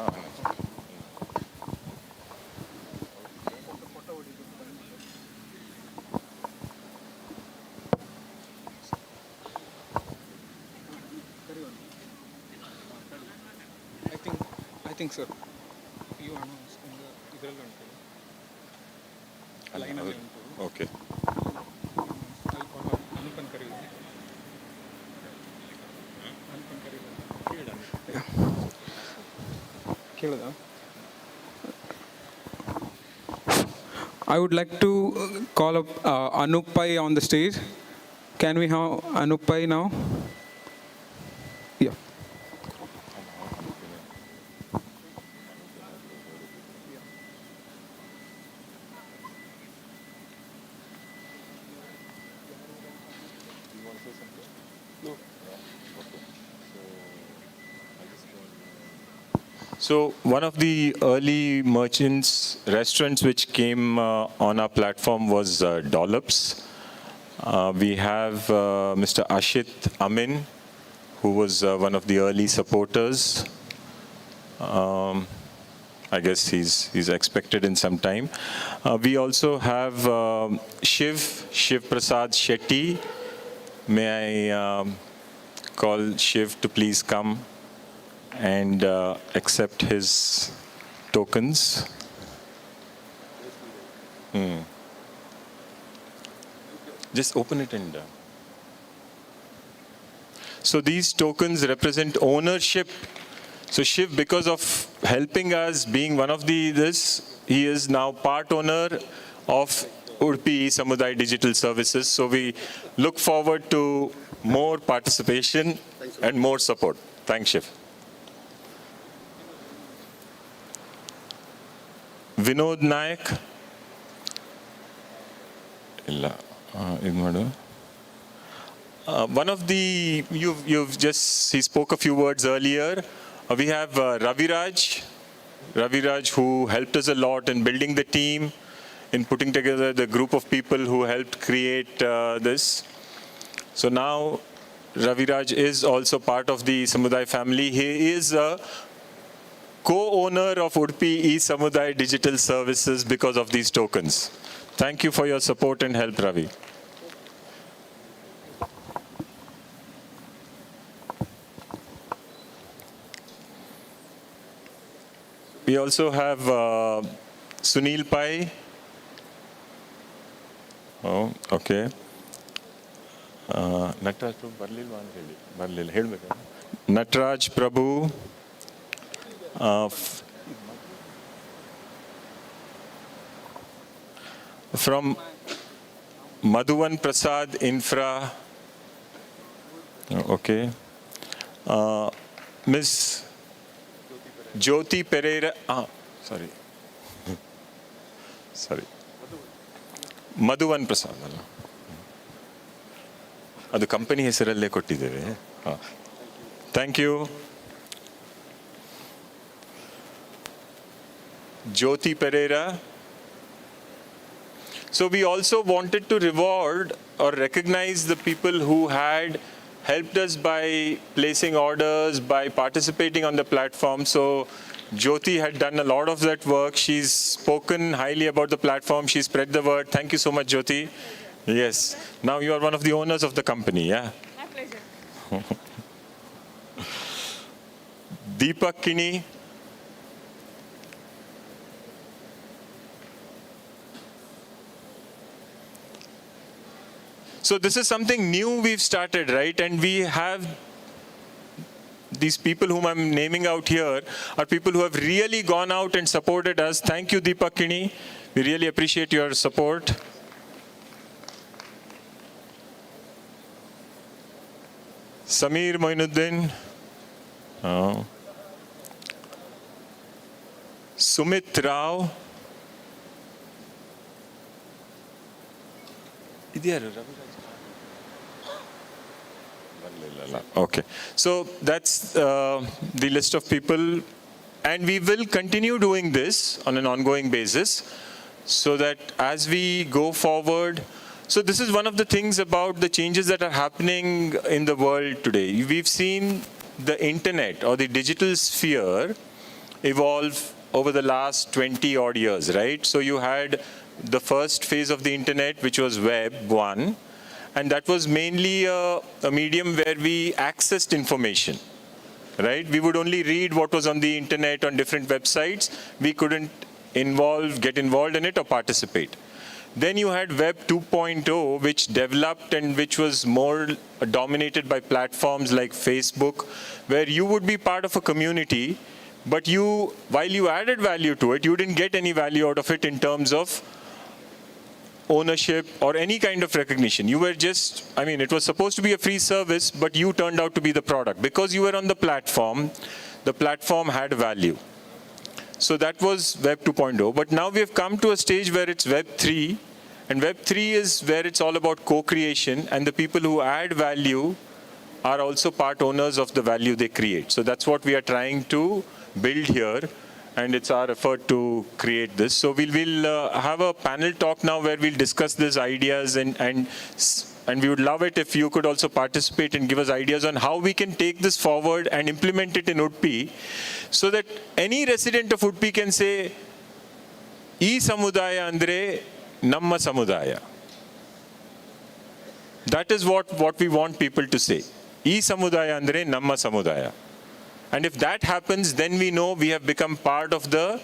I think sir, you announce ಇದರಲ್ಲಿ ಉಂಟು ಲೈನಲ್ಲಿ ಉಂಟು. Okay. ಅನುಪನ್ ಕರೀಲಿ. ಅನುಪನ್ ಕರೀಲಿ. ಕೇಳೋದಾ? I would like to call up Anupai on the stage. Can we have Anupai now? Yeah. So one of the early restaurants which came on our platform was Dollops. We have Mr. Ashit Amin, who was one of the early supporters. I guess he's expected in some time. We also have Shiv Prasad Shetty. May I call Shiv to please come and accept his tokens. Just open it and so these tokens represent ownership. So Shiv, because of helping us, being one of he is now part owner of Udupi Esamudaay Digital Services. So we look forward to more participation and more support. Thanks, Shiv. Vinod Nayak. One of the, he spoke a few words earlier. We have Raviraj, who helped us a lot in building the team, in putting together the group of people who helped create this. So now Raviraj is also part of the Samudaay family. He is a co-owner of Udupi eSamudaay Digital Services because of these tokens. Thank you for your support and help, Ravi. We also have Sunil Pai. Oh, okay. Nataraj Prabhu ಬರ್ಲಿಲ್ಲ ಹೇಳಬೇಕಾ? Nataraj Prabhu. From Madhuvan Prasad Infra. Okay. Miss Jyoti Pereira. Sorry. Madhuvan Prasad ಅಲ್ಲ, ಅದು company ಹೆಸರಲ್ಲೇ ಕೊಟ್ಟಿದ್ದೇವೆ. Thank you. Jyoti Pereira. So we also wanted to reward or recognize the people who had helped us by placing orders, by participating on the platform. So Jyoti had done a lot of that work. She's spoken highly about the platform. She spread the word. Thank you so much, Jyoti. Yes. Now you are one of the owners of the company, yeah? My pleasure. Deepak Kini. So this is something new we've started, right? And we have these people whom I'm naming out here are people who have really gone out and supported us. Thank you, Deepak Kini. We really appreciate your support. Samir Moinuddin. Oh. Sumit Rao. Okay, so that's the list of people, and we will continue doing this on an ongoing basis so that as we go forward. So this is one of the things about the changes that are happening in the world today. We've seen the internet or the digital sphere evolve over the last 20 odd years, right? So you had the first phase of the internet, which was Web 1. And that was mainly a medium where we accessed information, right? We would only read what was on the internet on different websites. We couldn't get involved in it or participate. Then you had Web 2.0, which developed and which was more dominated by platforms like Facebook, where you would be part of a community, but while you added value to it, you didn't get any value out of it in terms of ownership or any kind of recognition. You were just, it was supposed to be a free service, but you turned out to be the product. Because you were on the platform had value. So that was Web 2.0. But now we have come to a stage where it's Web 3. And Web 3 is where it's all about co-creation. And the people who add value are also part owners of the value they create. So that's what we are trying to build here. And it's our effort to create this. So we'll have a panel talk now where we'll discuss these ideas, and we would love it if you could also participate and give us ideas on how we can take this forward and implement it in Udupi, so that any resident of Udupi can say, eSamudaay andre namma samudaya. That is what we want people to say. eSamudaay andre namma samudaya. And if that happens, then we know we have become part of the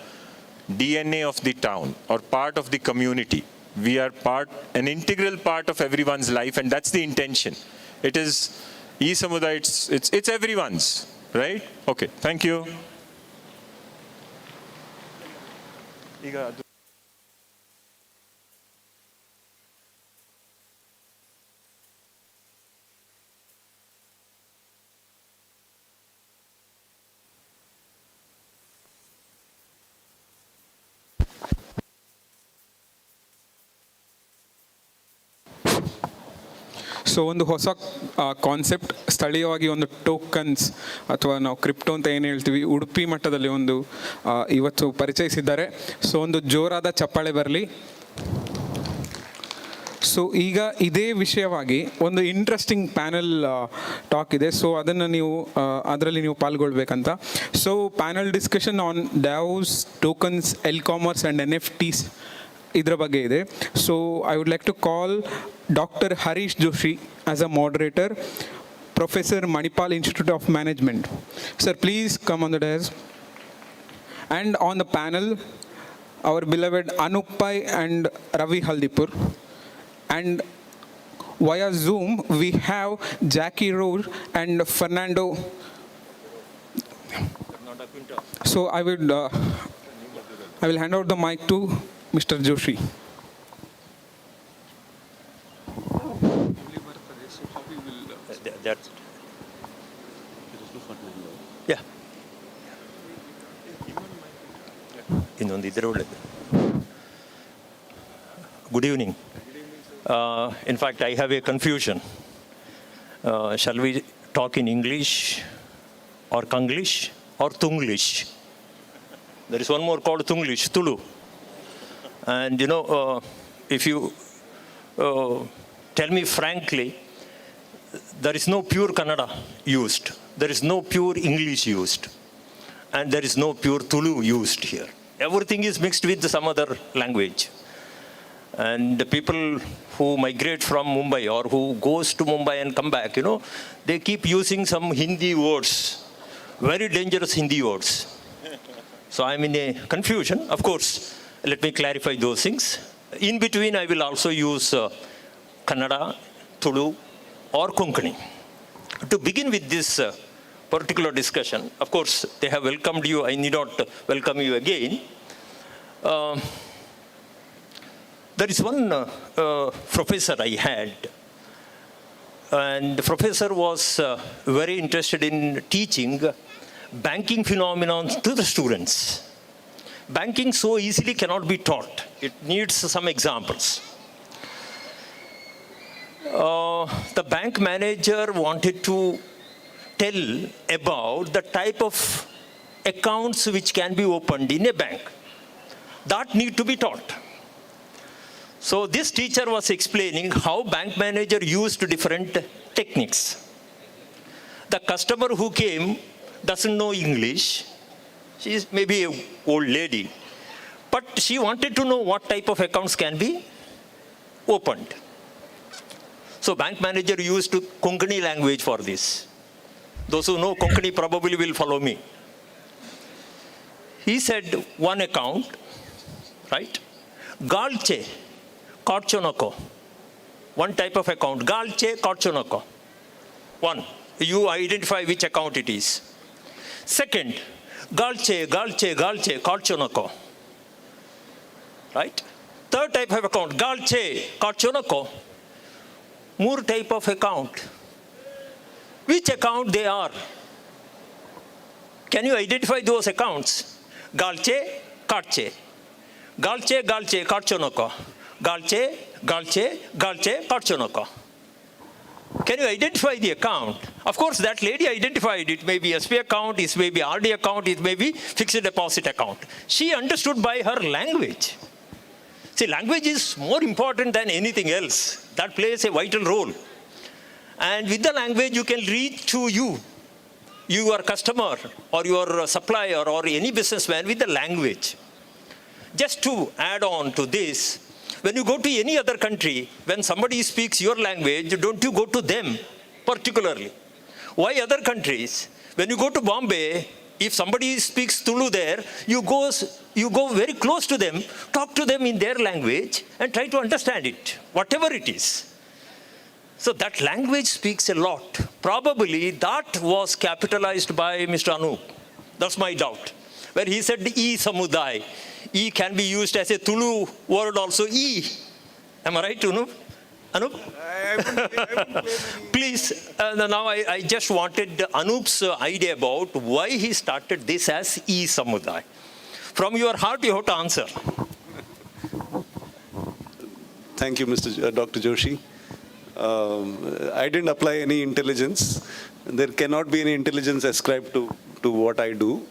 DNA of the town or part of the community. We are an integral part of everyone's life, and that's the intention. It is eSamudaay, it's everyone's, right? Okay, thank you. So ಒಂದು ಹೊಸ concept, ಸ್ಥಳೀಯವಾಗಿ ಒಂದು tokens ಅಥವಾ ನಾವು crypto ಅಂತ ಏನು ಹೇಳ್ತೀವಿ, ಉಡುಪಿ ಮಟ್ಟದಲ್ಲಿ ಒಂದು ಇವತ್ತು ಪರಿಚಯಿಸಿದ್ದಾರೆ. ಸೊ ಒಂದು ಜೋರಾದ ಚಪ್ಪಾಳೆ ಬರಲಿ. ಸೊ ಈಗ ಇದೇ ವಿಷಯವಾಗಿ ಒಂದು ಇಂಟ್ರೆಸ್ಟಿಂಗ್ ಪ್ಯಾನಲ್ ಟಾಕ್ ಇದೆ. ಸೊ ಅದರಲ್ಲಿ ನೀವು ಪಾಲ್ಗೊಳ್ಬೇಕಂತ. So panel discussion on DAOs, tokens, commerce and NFTs ಇದರ ಬಗ್ಗೆ ಇದೆ. So I would like to call Dr. Harish Joshi as a moderator, Professor Manipal Institute of Management. Sir, please come on the dais. And on the panel, our beloved Anupai and Ravi Haldipur. And via Zoom, we have Jackie Roche and Fernando. So I will hand out the mic to Mr. Joshi. That's yeah. ಇನ್ನೊಂದು ಇದ್ರೆ ಒಳ್ಳೆಯದು. Good evening. In fact, I have a confusion. Shall we talk in English or Kanglish or Tunglish? There is one more called Tunglish, Tulu. And if you tell me frankly, there is no pure Kannada used, there is no pure English used, and there is no pure Tulu used here. Everything is mixed with some other language. And the people who migrate from Mumbai or who goes to Mumbai and come back, they keep using some Hindi words, very dangerous Hindi words. So I'm in a confusion. Of course, let me clarify those things. In between, I will also use Kannada, Tulu, or Konkani. To begin with this particular discussion, of course, they have welcomed you. I need not welcome you again. There is one professor I had, and the professor was very interested in teaching banking phenomenon to the students. Banking so easily cannot be taught. It needs some examples. The bank manager wanted to tell about the type of accounts which can be opened in a bank. That need to be taught. So this teacher was explaining how bank manager used different techniques. The customer who came doesn't know English. She is maybe an old lady. But she wanted to know what type of accounts can be opened. So bank manager used Konkani language for this. Those who know Konkani probably will follow me. He said one account, right? Galche. Karchonoko. One type of account. Galche Karchonoko. One. You identify which account it is. Second, Galche Karchonoko. Right? Third type of account. Galche Karchonoko. More type of account. Which account they are? Can you identify those accounts? Galche, Karche. Galche, Karchonoko. Galche, Karchonoko. Can you identify the account? Of course, that lady identified it. May be SP account, it may be RD account, it may be fixed deposit account. She understood by her language. See, language is more important than anything else. That plays a vital role. And with the language, you can reach to your customer or your supplier or any businessman with the language. Just to add on to this, when you go to any other country, when somebody speaks your language, don't you go to them particularly? Why other countries? When you go to Bombay, if somebody speaks Tulu there, you go very close to them, talk to them in their language, and try to understand it, whatever it is. So that language speaks a lot. Probably that was capitalized by Mr. Anup. That's my doubt. Where he said eSamudaay. E can be used as a Tulu word also, E. Am I right, Anup? Anup? I wouldn't claim any. Please, now I just wanted Anup's idea about why he started this as eSamudaay. From your heart, you have to answer. Thank you, Dr. Joshi. I didn't apply any intelligence. There cannot be any intelligence ascribed to what I do.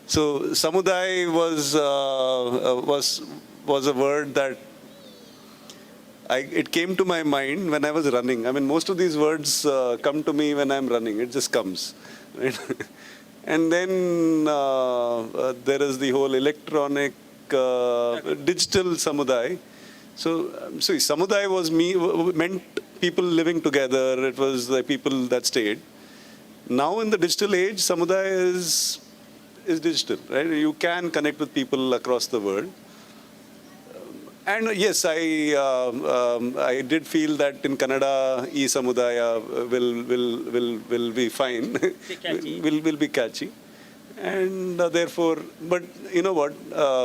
So Samudaay was a word that it came to my mind when I was running. I mean, most of these words come to me when I'm running. It just comes. Right? And then there is the whole electronic, digital Samudaay. So Samudaay meant people living together. It was the people that stayed. Now in the digital age, Samudaay is digital, right? You can connect with people across the world. And yes, I did feel that in Kannada, eSamudaaya will be fine, will be catchy. And therefore, but you know what,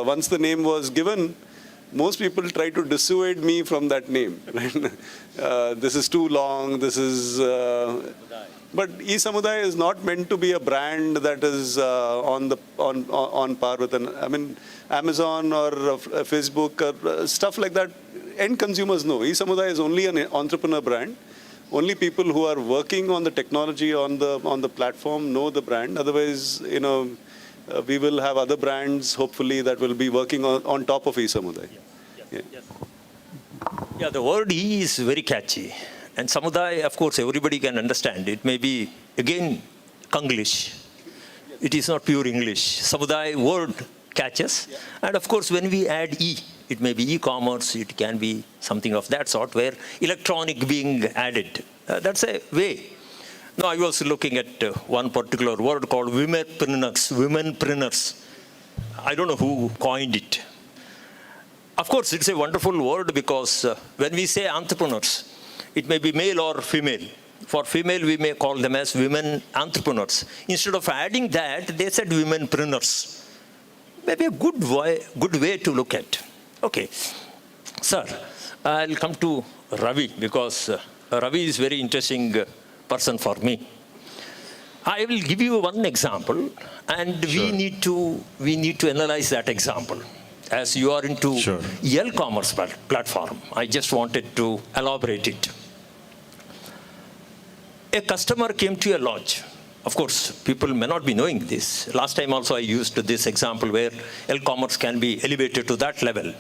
once the name was given, most people try to dissuade me from that name. Right? This is too long, this is... But eSamudaay is not meant to be a brand that is on par with Amazon or Facebook or stuff like that. End consumers know. eSamudaay is only an entrepreneur brand. Only people who are working on the technology on the platform know the brand. Otherwise, we will have other brands, hopefully, that will be working on top of eSamudaay. Yeah, the word E is very catchy. And Samudaay, of course, everybody can understand. It may be, again, Konglish. It is not pure English. Samudaay word catches. And of course, when we add E, it may be e-commerce, it can be something of that sort, where electronic being added. That's a way. Now, I was looking at one particular word called womenpreneurs. I don't know who coined it. Of course, it's a wonderful word because when we say entrepreneurs, it may be male or female. For female, we may call them as women entrepreneurs. Instead of adding that, they said womenpreneurs. Maybe a good way to look at. Okay. Sir, I'll come to Ravi because Ravi is a very interesting person for me. I will give you one example, and we need to analyze that example. As you are into e-commerce platform, I just wanted to elaborate it. A customer came to a lodge. Of course, people may not be knowing this. Last time also I used this example where e-commerce can be elevated to that level.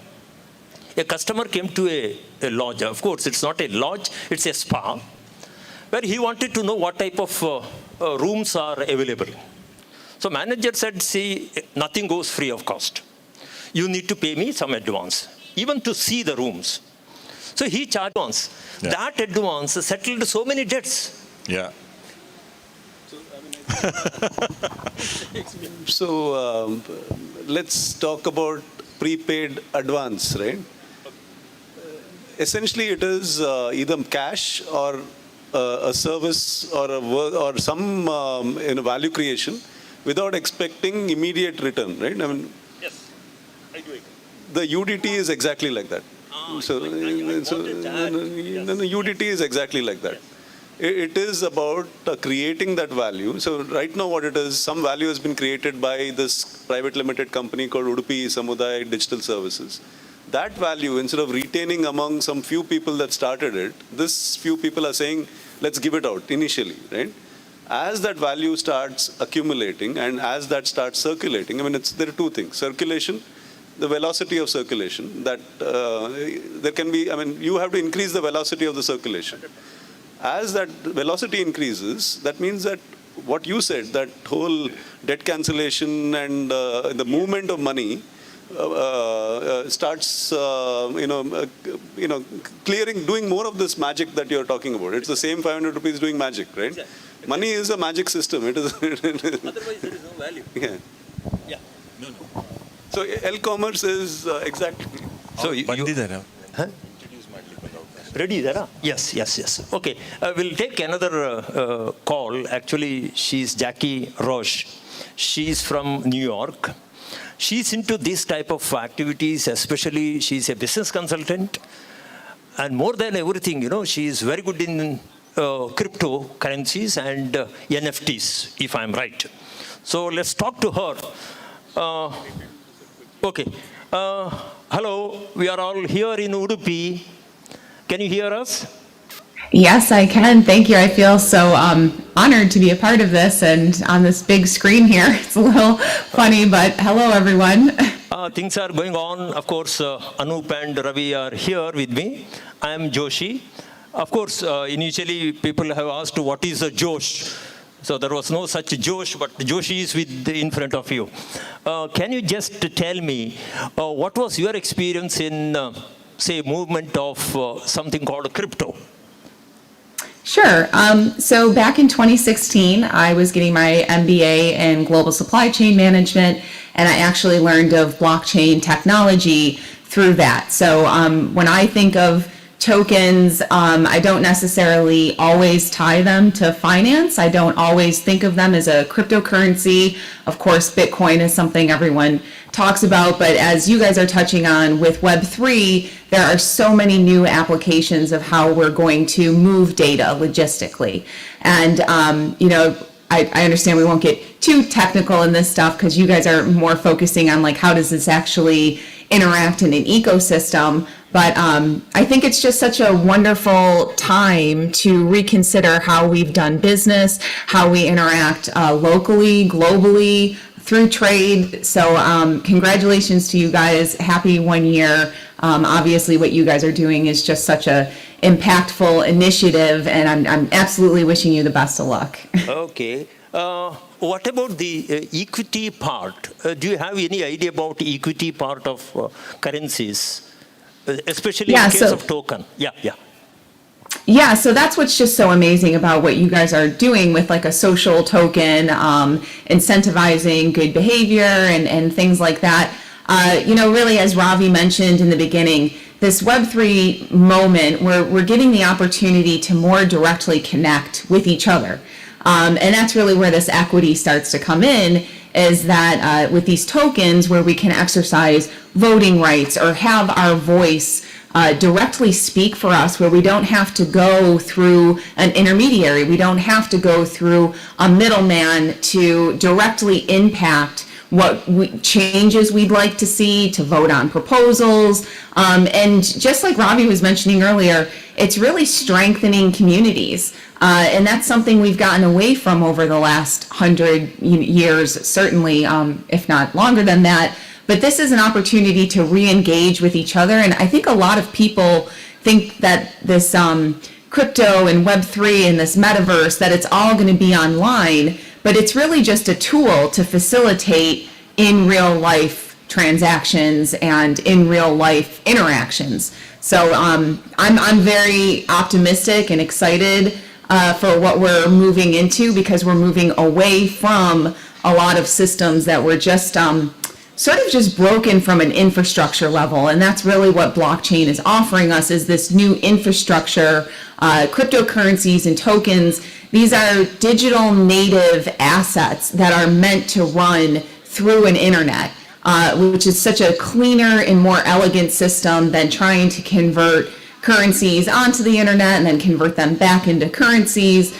A customer came to a lodge. Of course, it's not a lodge, it's a spa, where he wanted to know what type of rooms are available. So manager said, see, nothing goes free of cost. You need to pay me some advance, even to see the rooms. So he charged advance. Yeah. That advance settled so many debts. Yeah. So let's talk about prepaid advance, right? Essentially, it is either cash or a service or or some value creation without expecting immediate return, right? I mean, yes, I do agree. The UDT is exactly like that. UDT is exactly like that. It is about creating that value. So right now what it is, some value has been created by this private limited company called Udupi Anniversary Digital Services. That value, instead of retaining among some few people that started it, this few people are saying, let's give it out initially, right? As that value starts accumulating and as that starts circulating, I mean, there are two things. Circulation, the velocity of circulation, that there can be, I mean, you have to increase the velocity of the circulation. As that velocity increases, that means that what you said, that whole debt cancellation and the movement of money starts, clearing, doing more of this magic that you're talking about. It's the same 500 rupees doing magic, right? Exactly. Money is a magic system. It is. Otherwise, there is no value. Yeah. Yeah. No. So e-commerce is exactly. So you huh? Ready there? Yes. Okay, we'll take another call. Actually, she's Jackie Roche. She's from New York. She's into this type of activities, especially she's a business consultant. And more than everything, she is very good in cryptocurrencies and NFTs, if I'm right. So let's talk to her. Okay. Hello, we are all here in Udupi. Can you hear us? Yes, I can. Thank you. I feel so honored to be a part of this and on this big screen here. It's a little funny, but hello, everyone. Things are going on. Of course, Anup and Ravi are here with me. I am Joshi. Of course, initially people have asked what is a Josh. So there was no such Josh, but Joshi is in front of you. Can you just tell me what was your experience in, say, movement of something called crypto? Sure. So back in 2016, I was getting my MBA in global supply chain management, and I actually learned of blockchain technology through that. So when I think of tokens, I don't necessarily always tie them to finance. I don't always think of them as a cryptocurrency. Of course, Bitcoin is something everyone talks about, but as you guys are touching on with Web3, there are so many new applications of how we're going to move data logistically. And, I understand we won't get too technical in this stuff because you guys are more focusing on like how does this actually interact in an ecosystem. But I think it's just such a wonderful time to reconsider how we've done business, how we interact locally, globally, through trade. So congratulations to you guys. Happy 1 year Obviously, what you guys are doing is just such a impactful initiative, and I'm absolutely wishing you the best of luck. Okay. What about the equity part? Do you have any idea about equity part of currencies, especially in case of token? Yeah, so that's what's just so amazing about what you guys are doing with like a social token, incentivizing good behavior and things like that. Really, as Ravi mentioned in the beginning, this Web3 moment, we're getting the opportunity to more directly connect with each other. And that's really where this equity starts to come in, is that with these tokens where we can exercise voting rights or have our voice directly speak for us, where we don't have to go through an intermediary, we don't have to go through a middleman to directly impact what changes we'd like to see, to vote on proposals. And just like Ravi was mentioning earlier, it's really strengthening communities. And that's something we've gotten away from over the last 100 years, certainly, if not longer than that. But this is an opportunity to re-engage with each other. And I think a lot of people think that this crypto and Web3 and this metaverse, that it's all going to be online, but it's really just a tool to facilitate in real life transactions and in real life interactions. So I'm very optimistic and excited for what we're moving into, because we're moving away from a lot of systems that were just sort of just broken from an infrastructure level. And that's really what blockchain is offering us, is this new infrastructure, cryptocurrencies and tokens. These are digital native assets that are meant to run through an internet, which is such a cleaner and more elegant system than trying to convert currencies onto the internet and then convert them back into currencies.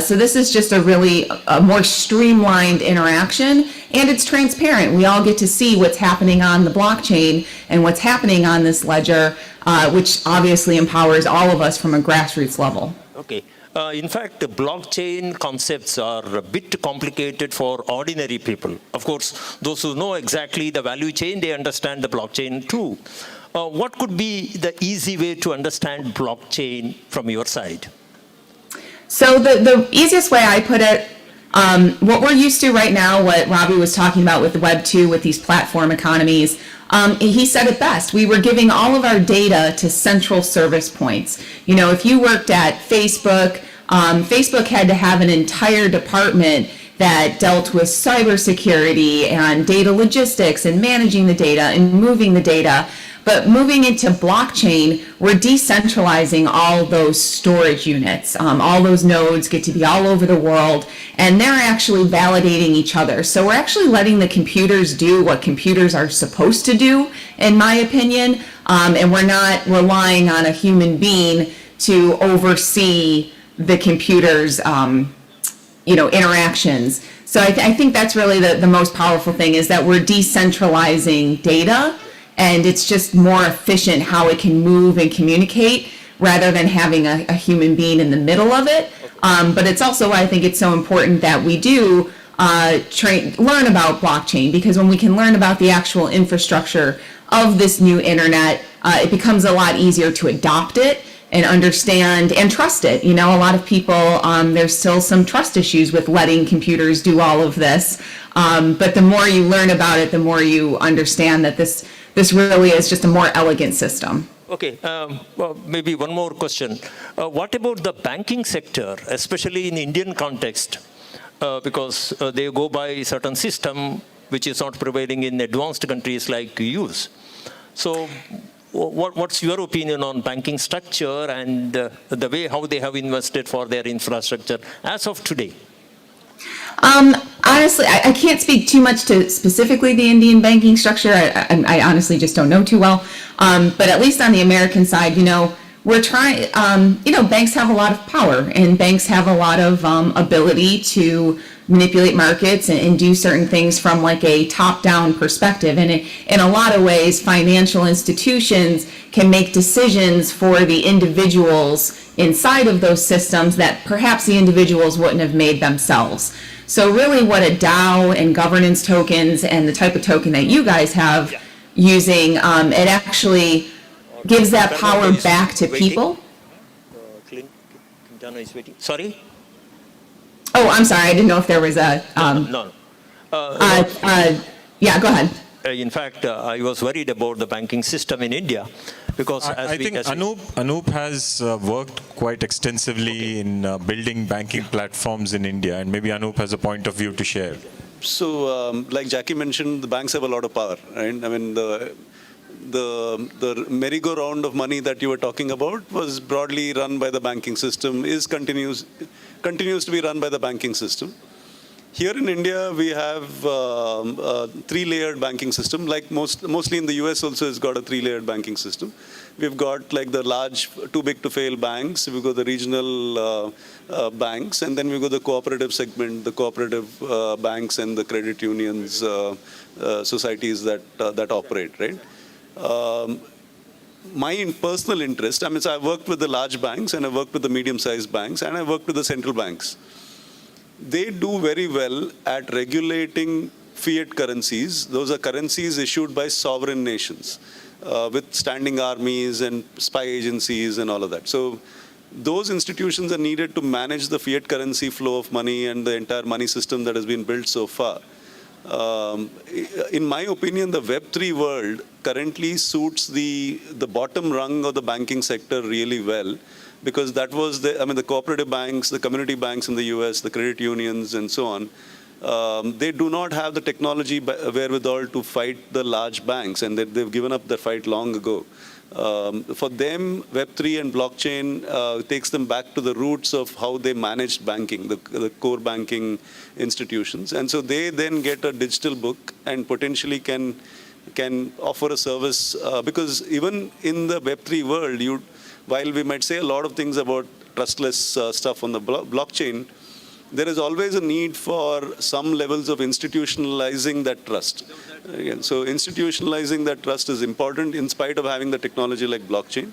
So this is just a more streamlined interaction, and it's transparent. We all get to see what's happening on the blockchain and what's happening on this ledger, which obviously empowers all of us from a grassroots level. Okay. In fact, the blockchain concepts are a bit complicated for ordinary people. Of course, those who know exactly the value chain, they understand the blockchain too. What could be the easy way to understand blockchain from your side? So the easiest way I put it, what we're used to right now, what Ravi was talking about with Web 2, with these platform economies, he said it best. We were giving all of our data to central service points. If you worked at Facebook, Facebook had to have an entire department that dealt with cybersecurity and data logistics and managing the data and moving the data. But moving into blockchain, we're decentralizing all those storage units. All those nodes get to be all over the world, and they're actually validating each other. So we're actually letting the computers do what computers are supposed to do, in my opinion, and we're not relying on a human being to oversee the computer's interactions. So I think that's really the most powerful thing, is that we're decentralizing data, and it's just more efficient how it can move and communicate rather than having a human being in the middle of it. But it's also why I think it's so important that we do learn about blockchain, because when we can learn about the actual infrastructure of this new internet, it becomes a lot easier to adopt it and understand and trust it. A lot of people, there's still some trust issues with letting computers do all of this. But the more you learn about it, the more you understand that this really is just a more elegant system. Okay, well, maybe one more question. What about the banking sector, especially in Indian context? Because they go by a certain system which is not prevailing in advanced countries like US. So what's your opinion on banking structure and the way how they have invested for their infrastructure as of today? Honestly, I can't speak too much to specifically the Indian banking structure. I honestly just don't know too well. But at least on the American side, we're trying, banks have a lot of power, and banks have a lot of ability to manipulate markets and do certain things from like a top-down perspective. And in a lot of ways, financial institutions can make decisions for the individuals inside of those systems that perhaps the individuals wouldn't have made themselves. So really what a DAO and governance tokens and the type of token that you guys have using, it actually gives that power Fernando is back to waiting. people. Quintana is waiting. Sorry? Oh, I'm sorry. I didn't know if there was a. No. Yeah, go ahead. In fact, I was worried about the banking system in India because I think Anup has worked quite extensively in building banking platforms in India, and maybe Anup has a point of view to share. So, like Jackie mentioned, the banks have a lot of power, right? I mean, the merry-go-round of money that you were talking about was broadly run by the banking system, continues to be run by the banking system. Here in India, we have a three-layered banking system. Like mostly in the US also, it's got a three-layered banking system. We've got like the large, too big to fail banks. We've got the regional banks, and then we've got the cooperative segment, the cooperative banks, and the credit unions, societies that operate, right? My personal interest, I mean, so I've worked with the large banks, and I've worked with the medium-sized banks, and I've worked with the central banks. They do very well at regulating fiat currencies. Those are currencies issued by sovereign nations with standing armies and spy agencies and all of that. So those institutions are needed to manage the fiat currency flow of money and the entire money system that has been built so far. In my opinion, the Web3 world currently suits the bottom rung of the banking sector really well, because that was the cooperative banks, the community banks in the US, the credit unions, and so on. They do not have the technology wherewithal to fight the large banks, and they've given up their fight long ago. For them, Web3 and blockchain takes them back to the roots of how they managed banking, the core banking institutions. And so they then get a digital book and potentially can offer a service, because even in the Web3 world, while we might say a lot of things about trustless stuff on the blockchain, there is always a need for some levels of institutionalizing that trust. So institutionalizing that trust is important in spite of having the technology like blockchain.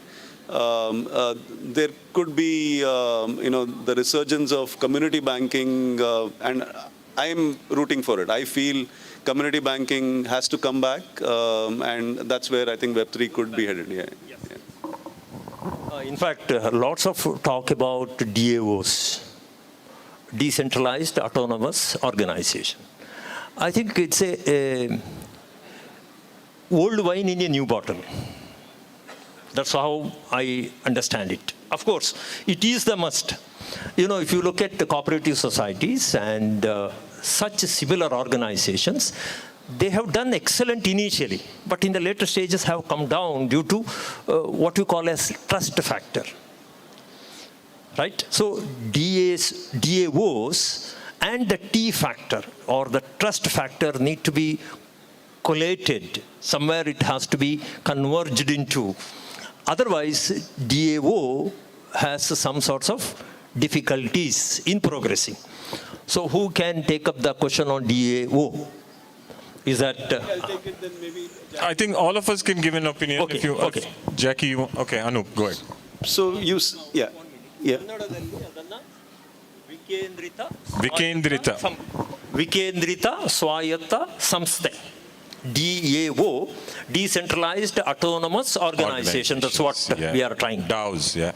There could be, the resurgence of community banking, and I'm rooting for it. I feel community banking has to come back, and that's where I think Web3 could be headed. Yeah. In fact, lots of talk about DAOs, decentralized autonomous organization. I think it's a old wine in a new bottle. That's how I understand it. Of course, it is the must. If you look at the cooperative societies and such similar organizations, they have done excellent initially, but in the later stages have come down due to what you call as trust factor. Right? So DAOs and the T factor or the trust factor need to be collated. Somewhere it has to be converged into. Otherwise, DAO has some sorts of difficulties in progressing. So who can take up the question on DAO? Is that... I'll take it then maybe. I think all of us can give an opinion. Okay, okay. Jackie, okay, Anup, go ahead. So yeah. Vikendrita Swayata Samsthe. DAO, Decentralized Autonomous Organization. That's what we are trying. DAOs, yeah.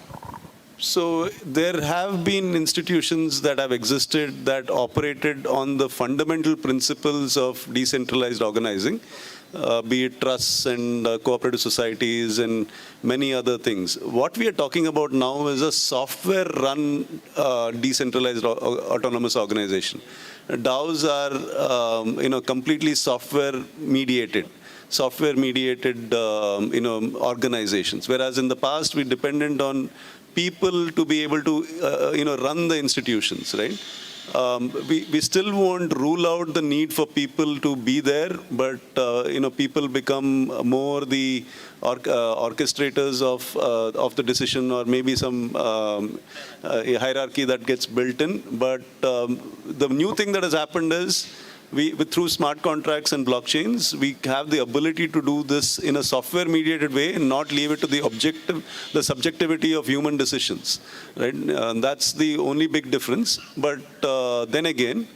So there have been institutions that have existed that operated on the fundamental principles of decentralized organizing, be it trusts and cooperative societies and many other things. What we are talking about now is a software-run decentralized autonomous organization. DAOs are, completely software-mediated. Organizations. Whereas in the past, we depended on people to be able to, run the institutions, right? We still won't rule out the need for people to be there, but, people become more the orchestrators of the decision, or maybe some a hierarchy that gets built in. But the new thing that has happened is, through smart contracts and blockchains, we have the ability to do this in a software-mediated way and not leave it to the subjectivity of human decisions, right? That's the only big difference. But then again,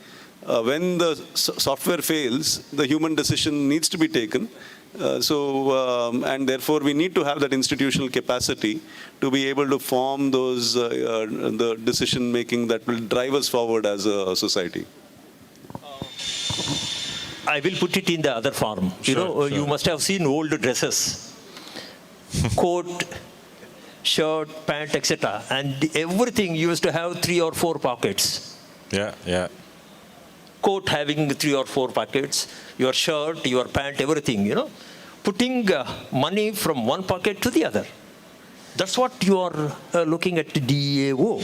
when the software fails, the human decision needs to be taken. And therefore we need to have that institutional capacity to be able to form those the decision making that will drive us forward as a society. I will put it in the other form. You must have seen old dresses, coat, shirt, pant, etc. And everything used to have 3 or 4 pockets. Yeah. Coat having 3 or 4 pockets, your shirt, your pant, everything, putting money from one pocket to the other. That's what you are looking at DAO.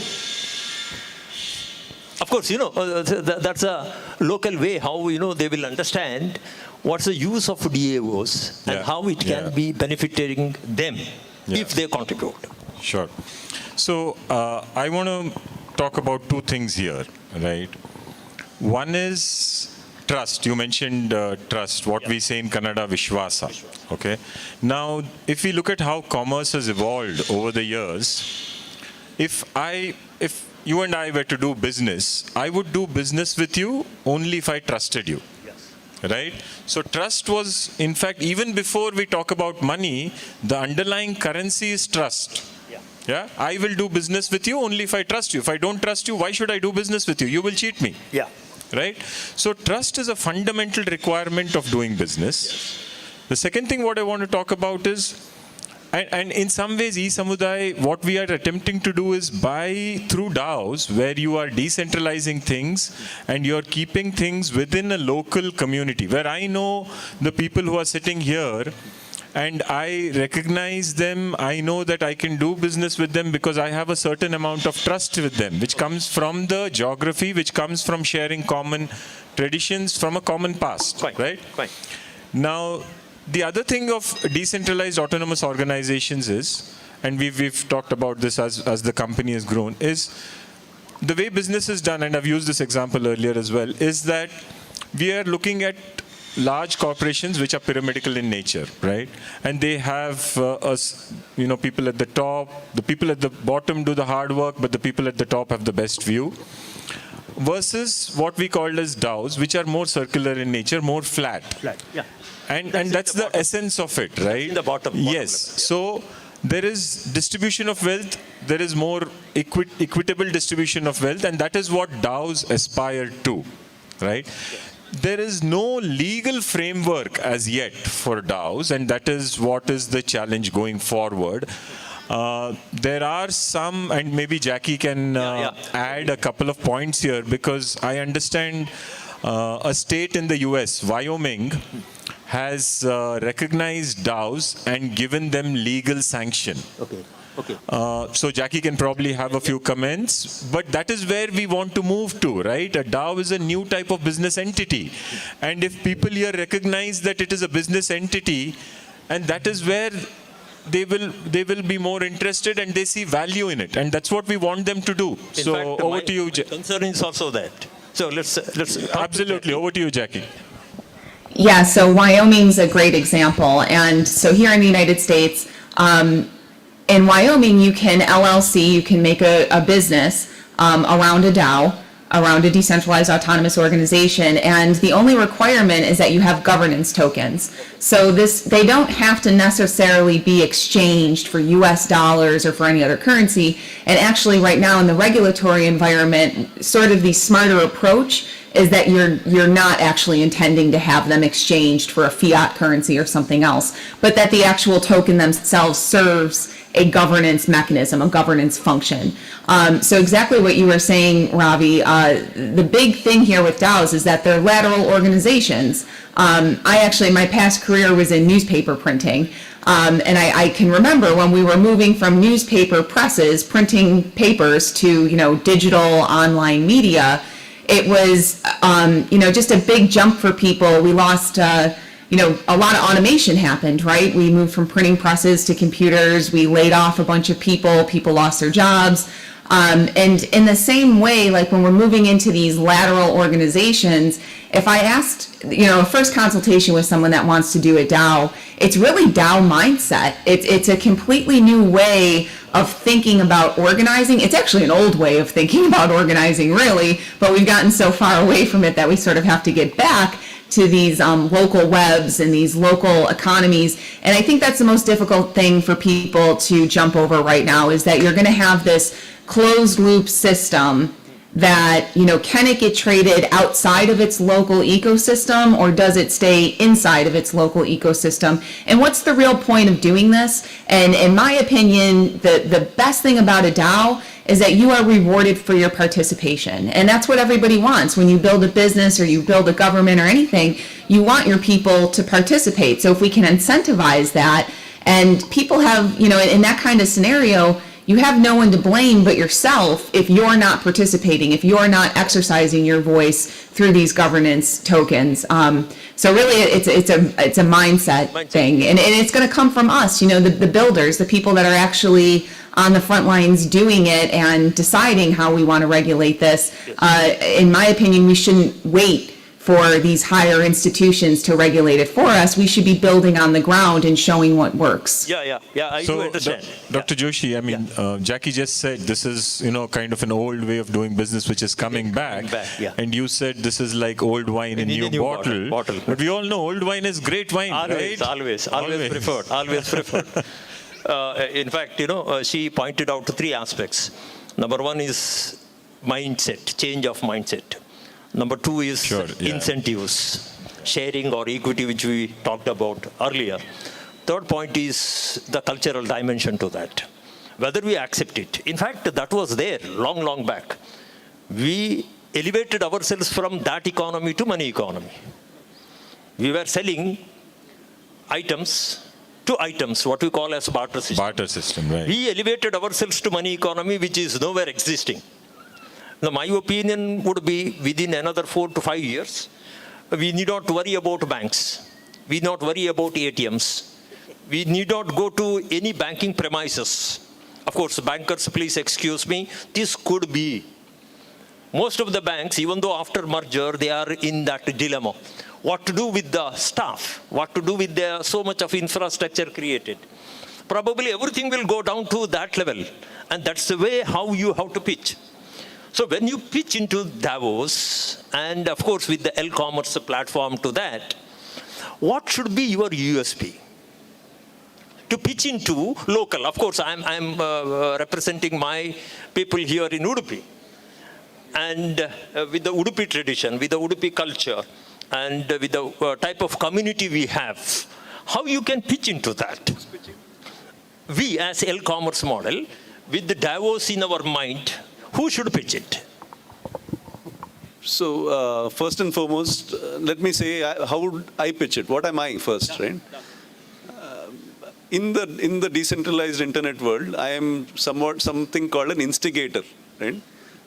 Of course, that's a local way how, they will understand what's the use of DAOs and how it can be benefiting them if they contribute. Sure. So I want to talk about 2 things here, right? One is trust. You mentioned trust, what we say in Kannada, Vishwasa. Okay. Now, if we look at how commerce has evolved over the years, if you and I were to do business, I would do business with you only if I trusted you. Right? So trust was, in fact, even before we talk about money, the underlying currency is trust. Yeah? I will do business with you only if I trust you. If I don't trust you, why should I do business with you? You will cheat me. Yeah. Right? So trust is a fundamental requirement of doing business. The second thing what I want to talk about is, and in some ways, eSamudaay, what we are attempting to do is through DAOs, where you are decentralizing things and you're keeping things within a local community, where I know the people who are sitting here and I recognize them, I know that I can do business with them because I have a certain amount of trust with them, which comes from the geography, which comes from sharing common traditions from a common past, right? Now, the other thing of decentralized autonomous organizations is, and we've talked about this as the company has grown, is the way business is done, and I've used this example earlier as well, is that we are looking at large corporations which are pyramidal in nature, right? And they have people at the top, the people at the bottom do the hard work, but the people at the top have the best view. Versus what we call as DAOs, which are more circular in nature, more flat. And that's the essence of it, right? In the bottom yes. So there is distribution of wealth, there is more equitable distribution of wealth, and that is what DAOs aspire to, right? There is no legal framework as yet for DAOs, and that is what is the challenge going forward. There are some, and maybe Jackie can add a couple of points here, because I understand a state in the US, Wyoming, has recognized DAOs and given them legal sanction. So Jackie can probably have a few comments, but that is where we want to move to, right? A DAO is a new type of business entity. And if people here recognize that it is a business entity, and that is where they will be more interested and they see value in it. And that's what we want them to do. In so fact, over to you, Jackie. Concern is also that. So let's Absolutely. Over to you, Jackie. Yeah, so Wyoming's a great example. And so here in the United States, in Wyoming, you can LLC, you can make a business around a DAO, around a decentralized autonomous organization, and the only requirement is that you have governance tokens. So they don't have to necessarily be exchanged for US dollars or for any other currency. And actually right now in the regulatory environment, sort of the smarter approach is that you're not actually intending to have them exchanged for a fiat currency or something else, but that the actual token themselves serves a governance mechanism, a governance function. So exactly what you were saying, Ravi, the big thing here with DAOs is that they're lateral organizations. My past career was in newspaper printing. And I can remember when we were moving from newspaper presses, printing papers to, digital online media, it was, just a big jump for people. We lost, a lot of automation happened, right? We moved from printing presses to computers. We laid off a bunch of people. People lost their jobs. And in the same way, like when we're moving into these lateral organizations, if I asked, a first consultation with someone that wants to do a DAO, it's really DAO mindset. It's a completely new way of thinking about organizing. It's actually an old way of thinking about organizing, really, but we've gotten so far away from it that we sort of have to get back to these local webs and these local economies. And I think that's the most difficult thing for people to jump over right now, is that you're going to have this closed loop system that, can it get traded outside of its local ecosystem, or does it stay inside of its local ecosystem? And what's the real point of doing this? And in my opinion, the best thing about a DAO is that you are rewarded for your participation. And that's what everybody wants. When you build a business or you build a government or anything, you want your people to participate. So if we can incentivize that, and people have, in that kind of scenario, you have no one to blame but yourself if you're not participating, if you're not exercising your voice through these governance tokens. So really, it's a mindset thing, and it's going to come from us, the builders, the people that are actually on the front lines doing it and deciding how we want to regulate this. In my opinion, we shouldn't wait for these higher institutions to regulate it for us. We should be building on the ground and showing what works. Yeah, I do understand. Dr. Joshi, I mean, Jackie just said this is, kind of an old way of doing business which is coming back. Yeah. And you said this is like old wine in new bottle. But we all know old wine is great wine, right? Always preferred. In fact, she pointed out 3 aspects. Number 1 is mindset, change of mindset. Number 2 is incentives, sharing or equity, which we talked about earlier. Third point is the cultural dimension to that, whether we accept it. In fact, that was there long back. We elevated ourselves from that economy to money economy. We were selling items to items, what we call as barter system. Barter system, right. We elevated ourselves to money economy, which is nowhere existing. Now, my opinion would be within another 4 to 5 years, we need not worry about banks. We need not worry about ATMs. We need not go to any banking premises. Of course, bankers, please excuse me, this could be. Most of the banks, even though after merger, they are in that dilemma. What to do with the staff? What to do with the so much of infrastructure created? Probably everything will go down to that level. And that's the way how you have to pitch. So when you pitch into Davos, and of course with the e-commerce platform to that, what should be your USP? To pitch into local. Of course, I'm representing my people here in Udupi. And with the Udupi tradition, with the Udupi culture, and with the type of community we have, how you can pitch into that? We as e-commerce model, with the Davos in our mind, who should pitch it? So first and foremost, let me say, how would I pitch it? What am I first, right? In the decentralized internet world, I am somewhat something called an instigator, right?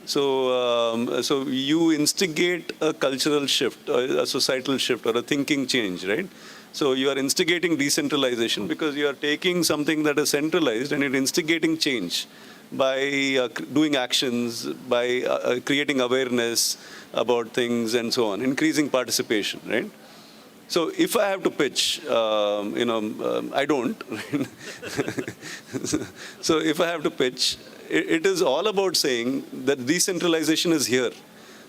So you instigate a cultural shift, a societal shift, or a thinking change, right? So you are instigating decentralization because you are taking something that is centralized and you're instigating change by doing actions, by creating awareness about things and so on, increasing participation, right? So if I have to pitch, I don't. Right? So if I have to pitch, it is all about saying that decentralization is here,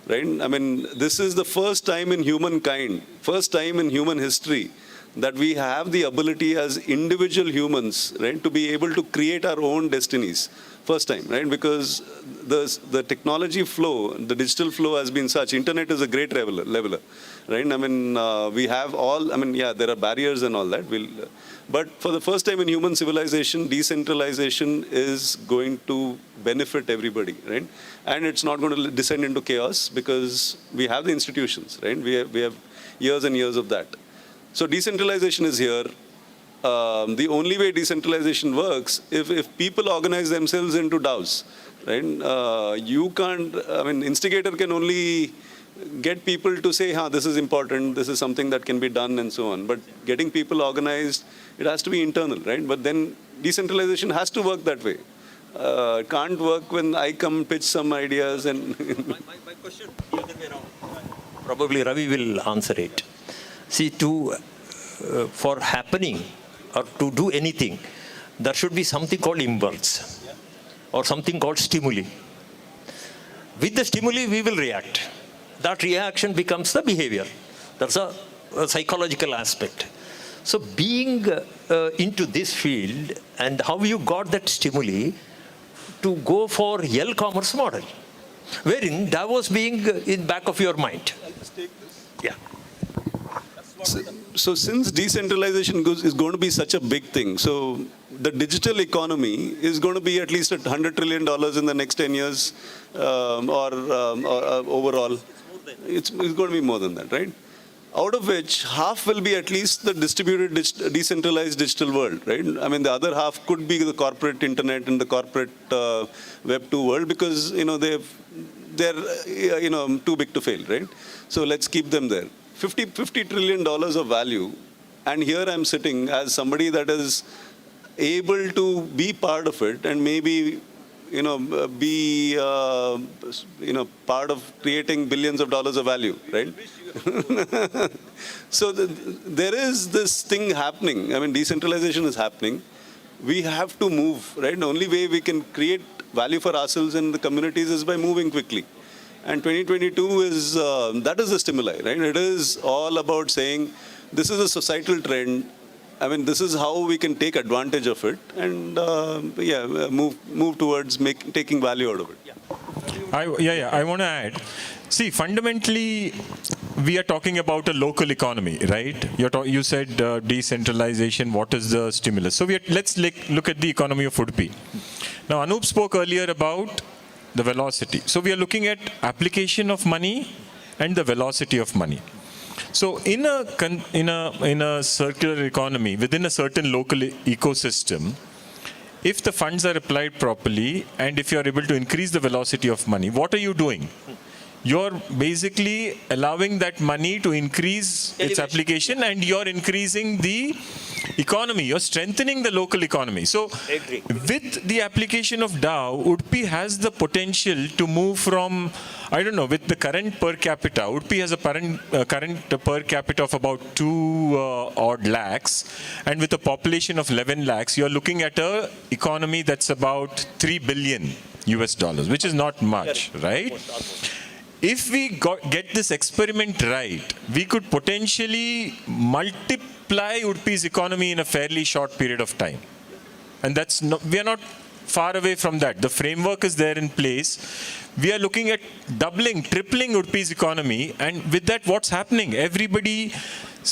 right? I mean, this is the first time in humankind, first time in human history that we have the ability as individual humans, right, to be able to create our own destinies. First time, right? Because the technology flow, the digital flow has been such. Internet is a great leveler, right? I mean, we have all, I mean, yeah, there are barriers and all that. But for the first time in human civilization, decentralization is going to benefit everybody, right? And it's not going to descend into chaos because we have the institutions, right? We have years and years of that. So decentralization is here. The only way decentralization works if people organize themselves into DAOs, right? You can't, I mean, instigator can only get people to say, this is important, this is something that can be done and so on. But getting people organized, it has to be internal, right? But then decentralization has to work that way. It can't work when I come pitch some ideas and... my question, the other way around. Probably Ravi will answer it. See, for happening or to do anything, there should be something called impulse or something called stimuli. With the stimuli, we will react. That reaction becomes the behavior. That's a psychological aspect. So being into this field, and how you got that stimuli to go for L-commerce model, wherein Davos being in back of your mind. Yeah. So since decentralization is going to be such a big thing, so the digital economy is going to be at least $100 trillion in the next 10 years, or overall. It's going to be more than that, right? Out of which half will be at least the distributed, decentralized digital world, right? I mean, the other half could be the corporate internet and the corporate Web 2 world, because they're too big to fail, right? So let's keep them there. $50 trillion of value, and here I'm sitting as somebody that is able to be part of it and maybe be part of creating billions of dollars of value, right? So there is this thing happening. I mean, decentralization is happening. We have to move, right? The only way we can create value for ourselves and the communities is by moving quickly. And 2022 is, that is the stimuli, right? It is all about saying, this is a societal trend. I mean, this is how we can take advantage of it and, move towards taking value out of it. I want to add. See, fundamentally, we are talking about a local economy, right? You said decentralization. What is the stimulus? So let's look at the economy of Udupi. Now, Anup spoke earlier about the velocity. So we are looking at application of money and the velocity of money. So in a circular economy, within a certain local ecosystem, if the funds are applied properly and if you are able to increase the velocity of money, what are you doing? You're basically allowing that money to increase its application, and you're increasing the economy. You're strengthening the local economy. So with the application of DAO, Udupi has the potential to move from, I don't know, with the current per capita, Udupi has a current per capita of about 2 odd lakhs, and with a population of 11 lakhs, you're looking at an economy that's about $3 billion, which is not much, right? If we get this experiment right, we could potentially multiply Udupi's economy in a fairly short period of time. And we are not far away from that. The framework is there in place. We are looking at doubling, tripling Udupi's economy. And with that, what's happening? Everybody's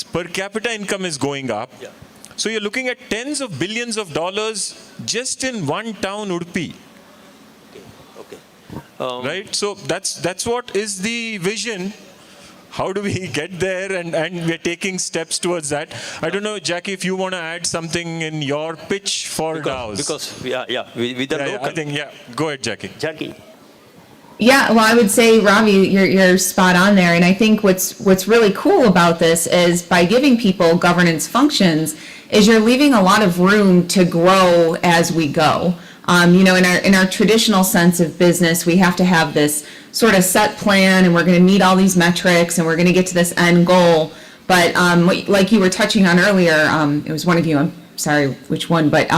per capita income is going up. Yeah. So you're looking at tens of billions of dollars just in one town, Udupi. Right? So that's what is the vision. How do we get there? And we're taking steps towards that. I don't know, Jackie, if you want to add something in your pitch for DAOs. With the local. I think, go ahead, Jackie. Yeah, well, I would say, Ravi, you're spot on there. And I think what's really cool about this is by giving people governance functions is you're leaving a lot of room to grow as we go. In our traditional sense of business, we have to have this sort of set plan, and we're going to meet all these metrics, and we're going to get to this end goal. But like you were touching on earlier, it was one of you, I'm sorry which one, but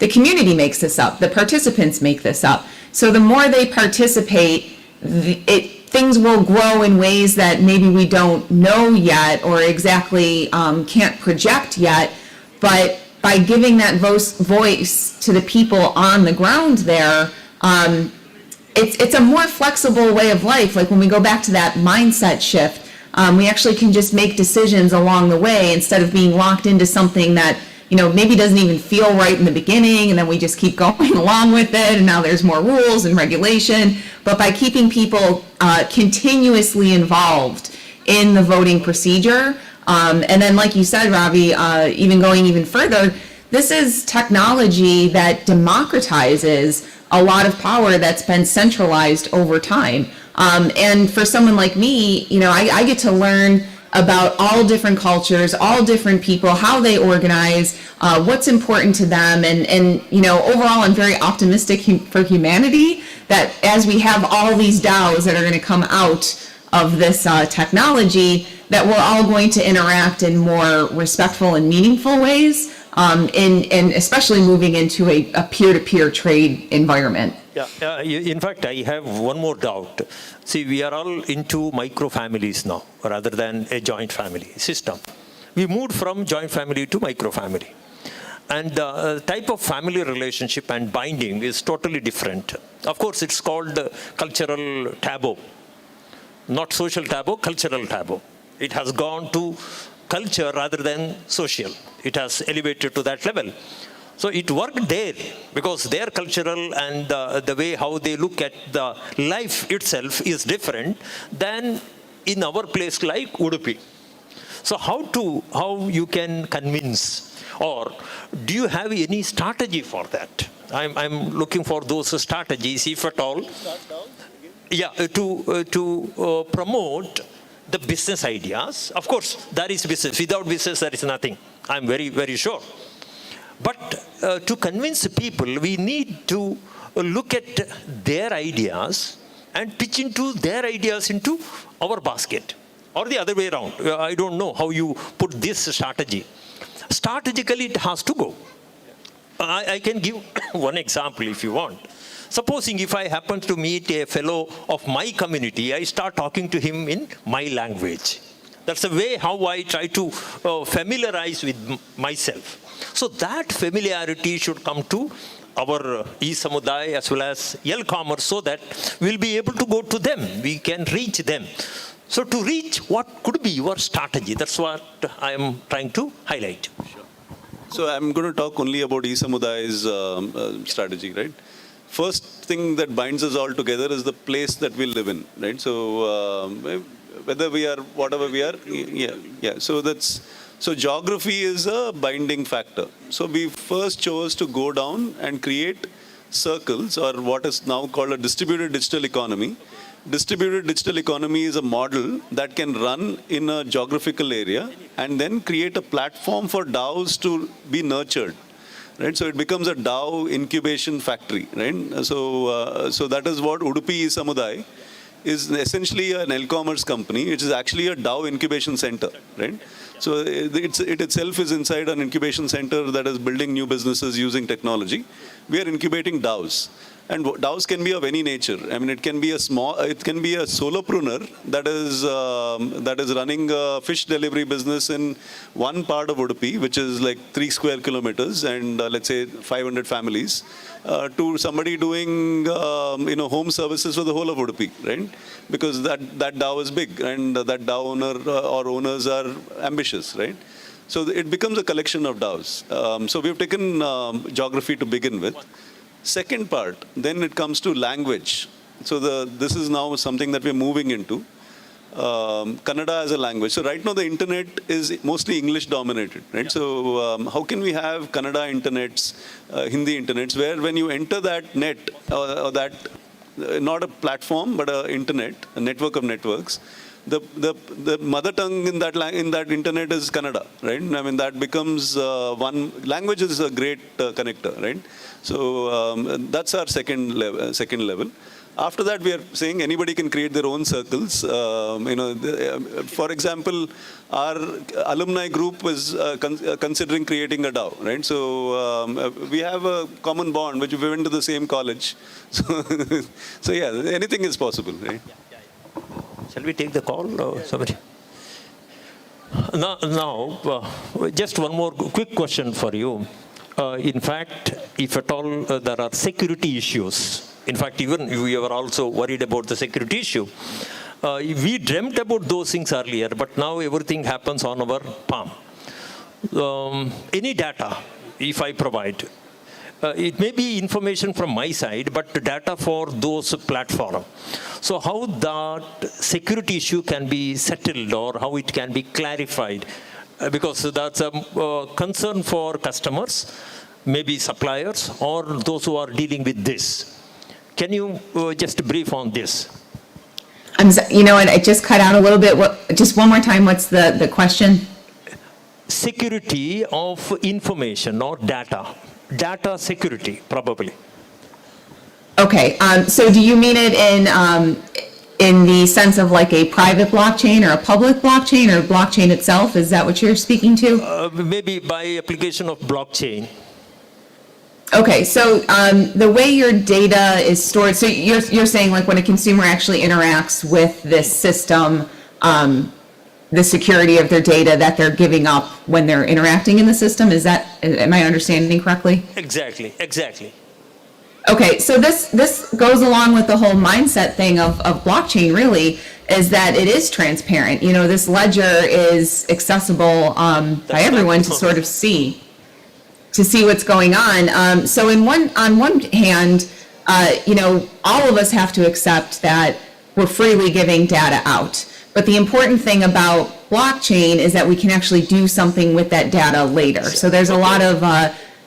the community makes this up. The participants make this up. So the more they participate, things will grow in ways that maybe we don't know yet or exactly can't project yet. But by giving that voice to the people on the ground there, it's a more flexible way of life. Like when we go back to that mindset shift, we actually can just make decisions along the way instead of being locked into something that maybe doesn't even feel right in the beginning, and then we just keep going along with it, and now there's more rules and regulation. But by keeping people continuously involved in the voting procedure, and then like you said, Ravi, even going even further, this is technology that democratizes a lot of power that's been centralized over time. And for someone like me, I get to learn about all different cultures, all different people, how they organize, what's important to them. And overall, I'm very optimistic for humanity that as we have all these DAOs that are going to come out of this technology, that we're all going to interact in more respectful and meaningful ways. and especially moving into a peer-to-peer trade environment. Yeah, in fact, I have one more doubt. See, we are all into micro families now, rather than a joint family system. We moved from joint family to micro family. And the type of family relationship and binding is totally different. Of course, it's called cultural taboo. Not social taboo, cultural taboo. It has gone to culture rather than social. It has elevated to that level. So it worked there because their cultural and the way how they look at the life itself is different than in our place like Udupi. So how you can convince, or do you have any strategy for that? I'm looking for those strategies, if at all. Yeah, to promote the business ideas. Of course, there is business. Without business, there is nothing. I'm very, very sure. But to convince people, we need to look at their ideas and pitch into their ideas into our basket. Or the other way around. I don't know how you put this strategy. Strategically, it has to go. I can give one example if you want. Supposing if I happen to meet a fellow of my community, I start talking to him in my language. That's the way how I try to familiarize with myself. So that familiarity should come to our eSamudaay as well as L-commerce, so that we'll be able to go to them. We can reach them. So to reach, what could be your strategy? That's what I am trying to highlight. So I'm going to talk only about eSamuday's strategy, right? First thing that binds us all together is the place that we live in, right? So whether we are, whatever we are, yeah. So geography is a binding factor. So we first chose to go down and create circles, or what is now called a distributed digital economy. Distributed digital economy is a model that can run in a geographical area and then create a platform for DAOs to be nurtured, right? So it becomes a DAO incubation factory, right? So that is what Udupi Anniversary is, essentially an L-commerce company, which is actually a DAO incubation center, right? So it itself is inside an incubation center that is building new businesses using technology. We are incubating DAOs. And DAOs can be of any nature. I mean, it can be a solopreneur that is running a fish delivery business in one part of Udupi, which is like 3 square kilometers, and let's say 500 families, to somebody doing home services for the whole of Udupi, right? Because that DAO is big, and that DAO owner or owners are ambitious, right? So it becomes a collection of DAOs. So we've taken geography to begin with. Second part, then it comes to language. So this is now something that we're moving into. Kannada as a language. So right now the internet is mostly English dominated, right? So how can we have Kannada internets, Hindi internets, where when you enter that net, or that, not a platform, but an internet, a network of networks, the mother tongue in that internet is Kannada, right? I mean, that becomes one language is a great connector, right? So that's our second level. After that, we are saying anybody can create their own circles. For example, our alumni group was considering creating a DAO, right? So we have a common bond, which we went to the same college. So yeah, anything is possible, right? Shall we take the call, or somebody? Now, just one more quick question for you. In fact, if at all there are security issues, in fact, even we were also worried about the security issue. We dreamt about those things earlier, but now everything happens on our palm. Any data, if I provide, it may be information from my side, but data for those platforms. So how that security issue can be settled, or how it can be clarified? Because that's a concern for customers, maybe suppliers, or those who are dealing with this. Can you just brief on this? And it just cut out a little bit. Just one more time, what's the question? Security of information or data. Data security, probably. Okay, so do you mean it in the sense of like a private blockchain or a public blockchain or blockchain itself? Is that what you're speaking to? Maybe by application of blockchain. Okay, so the way your data is stored, so you're saying like when a consumer actually interacts with this system, the security of their data that they're giving up when they're interacting in the system, am I understanding correctly? Exactly. Okay, so this goes along with the whole mindset thing of blockchain, really, is that it is transparent. You know, this ledger is accessible by everyone to sort of see what's going on. So on one hand, you know, all of us have to accept that we're freely giving data out. But the important thing about blockchain is that we can actually do something with that data later. So there's a lot of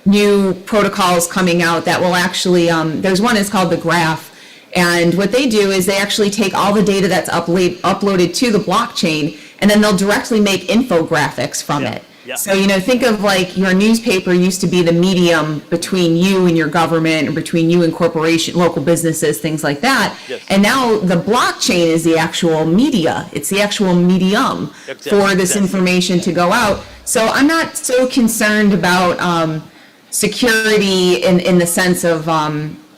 new protocols coming out that will actually, there's one is called the Graph. And what they do is they actually take all the data that's uploaded to the blockchain, and then they'll directly make infographics from it. Yeah. So, you know, think of like your newspaper used to be the medium between you and your government, or between you and corporation, local businesses, things like that. Yes. And now the blockchain is the actual media. It's the actual medium for this information to go out. So I'm not so concerned about security in the sense of,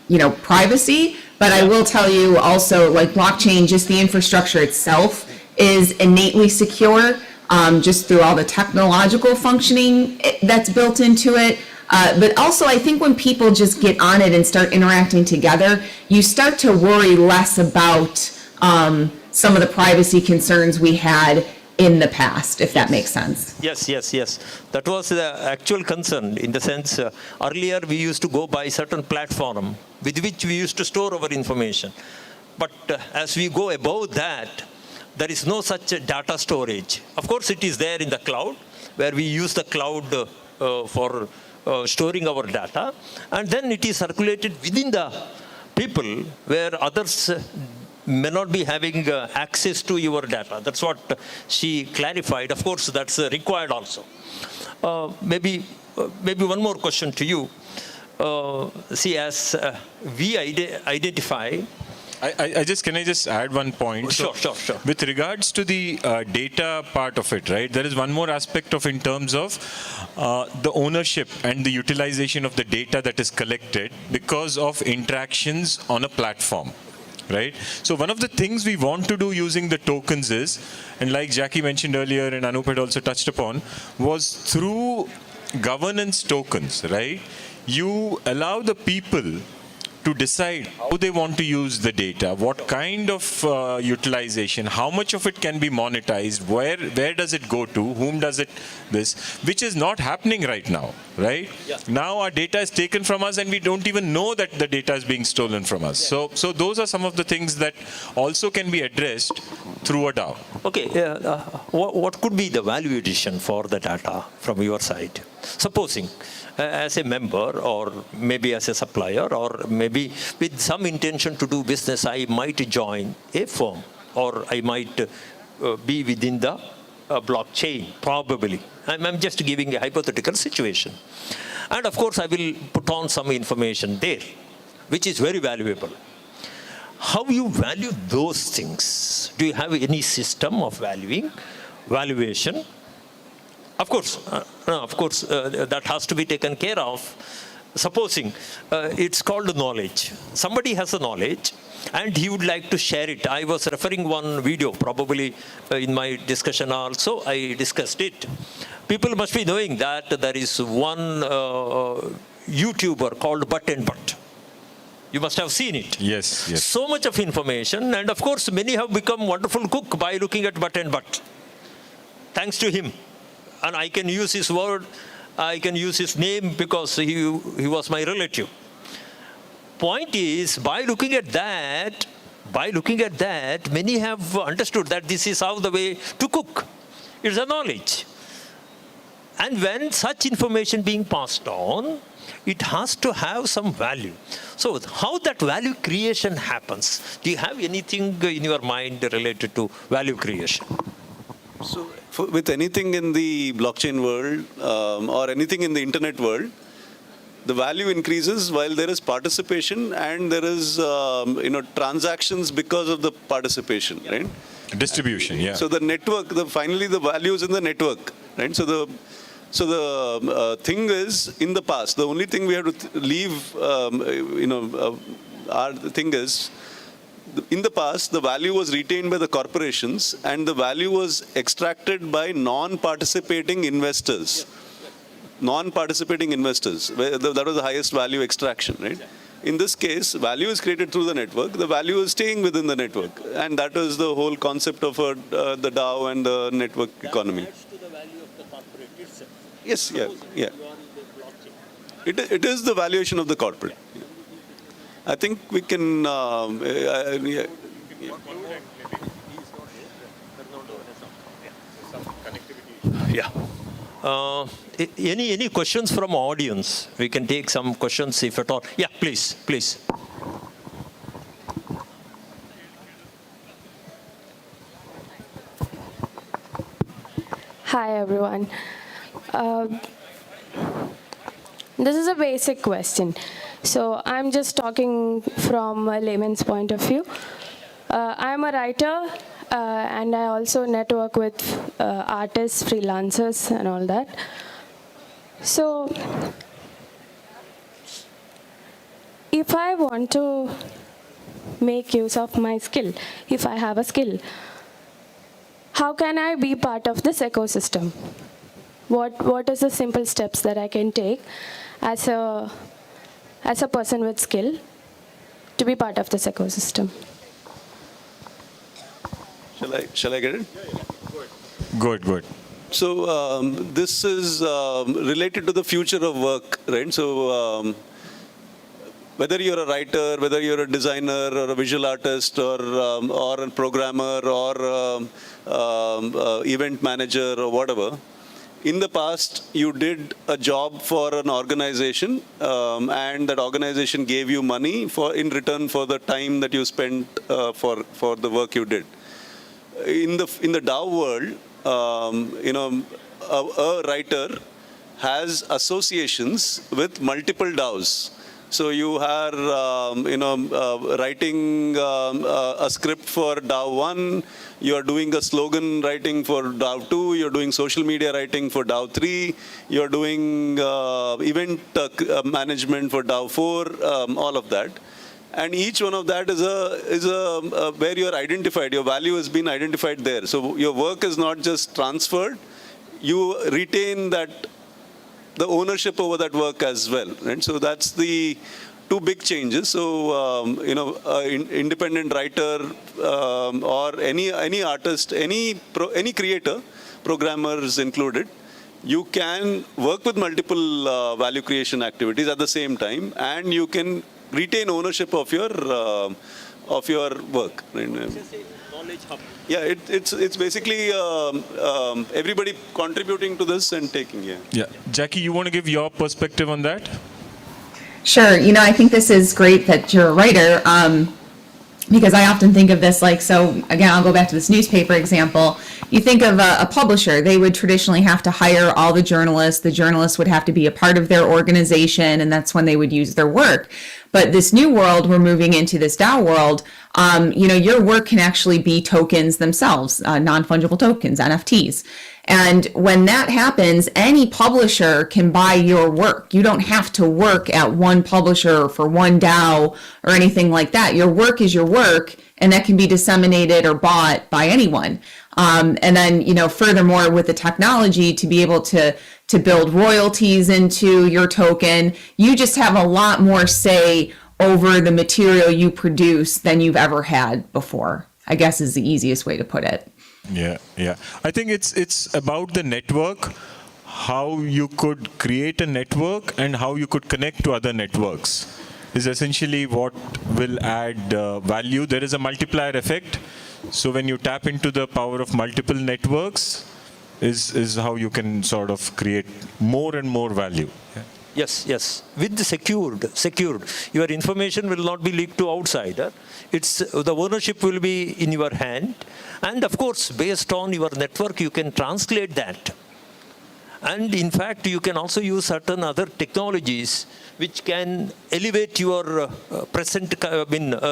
you know, privacy. But I will tell you also, like blockchain, just the infrastructure itself is innately secure. Just through all the technological functioning that's built into it. But also, I think when people just get on it and start interacting together, you start to worry less about some of the privacy concerns we had in the past, if that makes sense. Yes. That was the actual concern, in the sense, earlier we used to go by certain platform with which we used to store our information. But as we go above that, there is no such data storage. Of course, it is there in the cloud, where we use the cloud for storing our data. And then it is circulated within the people, where others may not be having access to your data. That's what she clarified. Of course, that's required also. Maybe one more question to you. See, as we identify, Can I just add one point? Sure. With regards to the data part of it, right, there is one more aspect of in terms of the ownership and the utilization of the data that is collected because of interactions on a platform, right? So one of the things we want to do using the tokens is, and like Jackie mentioned earlier and Anup had also touched upon, was through governance tokens, right? You allow the people to decide how they want to use the data, what kind of utilization, how much of it can be monetized, where does it go to, whom does it which is not happening right now, right? Yeah. Now our data is taken from us and we don't even know that the data is being stolen from us. Yeah. So those are some of the things that also can be addressed through a DAO. Okay, what could be the value addition for the data from your side? Supposing as a member, or maybe as a supplier, or maybe with some intention to do business, I might join a firm, or I might be within the blockchain, probably. I'm just giving a hypothetical situation. And of course, I will put on some information there, which is very valuable. How you value those things? Do you have any system of valuation? Of course, that has to be taken care of. Supposing it's called knowledge. Somebody has a knowledge and he would like to share it. I was referring one video, probably in my discussion also, I discussed it. People must be knowing that there is one YouTuber called Butt and Butt. You must have seen it. Yes. So much of information, and of course many have become wonderful cook by looking at Butt and Butt. Thanks to him. And I can use his word, I can use his name because he was my relative. Point is, by looking at that, many have understood that this is how the way to cook. It's a knowledge. And when such information being passed on, it has to have some value. So how that value creation happens? Do you have anything in your mind related to value creation? So with anything in the blockchain world or anything in the internet world, the value increases while there is participation and there is, transactions because of the participation, right? Distribution, yeah. So the network, finally the value is in the network, right? So the thing is, in the past, the only thing we have to leave, our thing is, in the past, the value was retained by the corporations and the value was extracted by non-participating investors. Non-participating investors, that was the highest value extraction, right? In this case, value is created through the network. The value is staying within the network. And that is the whole concept of the DAO and the network economy. Yes, yeah. It is the valuation of the corporate. I think we can, Yeah. Any questions from audience? We can take some questions if at all. Yeah, please. Hi everyone. This is a basic question. So I'm just talking from a layman's point of view. I'm a writer and I also network with artists, freelancers and all that. So if I want to make use of my skill, if I have a skill, how can I be part of this ecosystem? What is the simple steps that I can take as a person with skill to be part of this ecosystem? shall I get it? Good. So this is related to the future of work, right? So whether you're a writer, whether you're a designer or a visual artist or a programmer or event manager or whatever, in the past you did a job for an organization and that organization gave you money in return for the time that you spent for the work you did. In the DAO world, a writer has associations with multiple DAOs. So you are, writing a script for DAO 1, you are doing a slogan writing for DAO 2, you're doing social media writing for DAO 3, you're doing event management for DAO 4, all of that. And each one of that is a where you are identified, your value has been identified there. So your work is not just transferred, you retain the ownership over that work as well, right? So that's the two big changes. So independent writer or any artist, any creator, programmers included, you can work with multiple value creation activities at the same time, and you can retain ownership of your work. Knowledge hub. Yeah, it's basically everybody contributing to this and taking. Yeah, Jackie, you want to give your perspective on that? Sure. I think this is great that you're a writer, because I often think of this so again, I'll go back to this newspaper example. You think of a publisher, they would traditionally have to hire all the journalists. The journalists would have to be a part of their organization, and that's when they would use their work. But this new world, we're moving into this DAO world, your work can actually be tokens themselves, non-fungible tokens, NFTs. And when that happens, any publisher can buy your work. You don't have to work at one publisher for one DAO or anything like that. Your work is your work, and that can be disseminated or bought by anyone. And then, furthermore, with the technology to be able to build royalties into your token, you just have a lot more say over the material you produce than you've ever had before, I guess is the easiest way to put it. Yeah. I think it's about the network, how you could create a network and how you could connect to other networks is essentially what will add value. There is a multiplier effect. So when you tap into the power of multiple networks is how you can sort of create more and more value. Yeah. Yes. With the secured, your information will not be leaked to outsider. The ownership will be in your hand, and of course, based on your network, you can translate that And in fact, you can also use certain other technologies which can elevate your present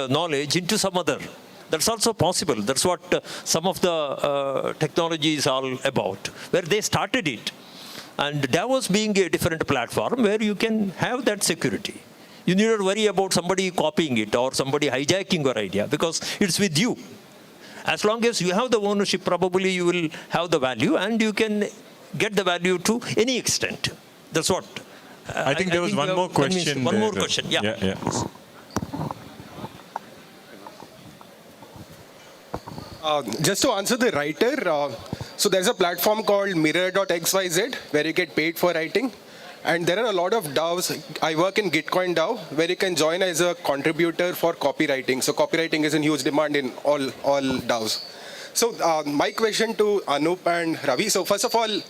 knowledge into some other. That's also possible. That's what some of the technology is all about, where they started it. And Davos being a different platform where you can have that security. You need not worry about somebody copying it or somebody hijacking your idea, because it's with you. As long as you have the ownership, probably you will have the value, and you can get the value to any extent. That's what. I think there was one more question. One more question, yeah. Yeah. Just to answer the writer, so there's a platform called mirror.xyz where you get paid for writing. And there are a lot of DAOs. I work in Gitcoin DAO where you can join as a contributor for copywriting. So copywriting is in huge demand in all DAOs. So my question to Anup and Ravi. So first of all,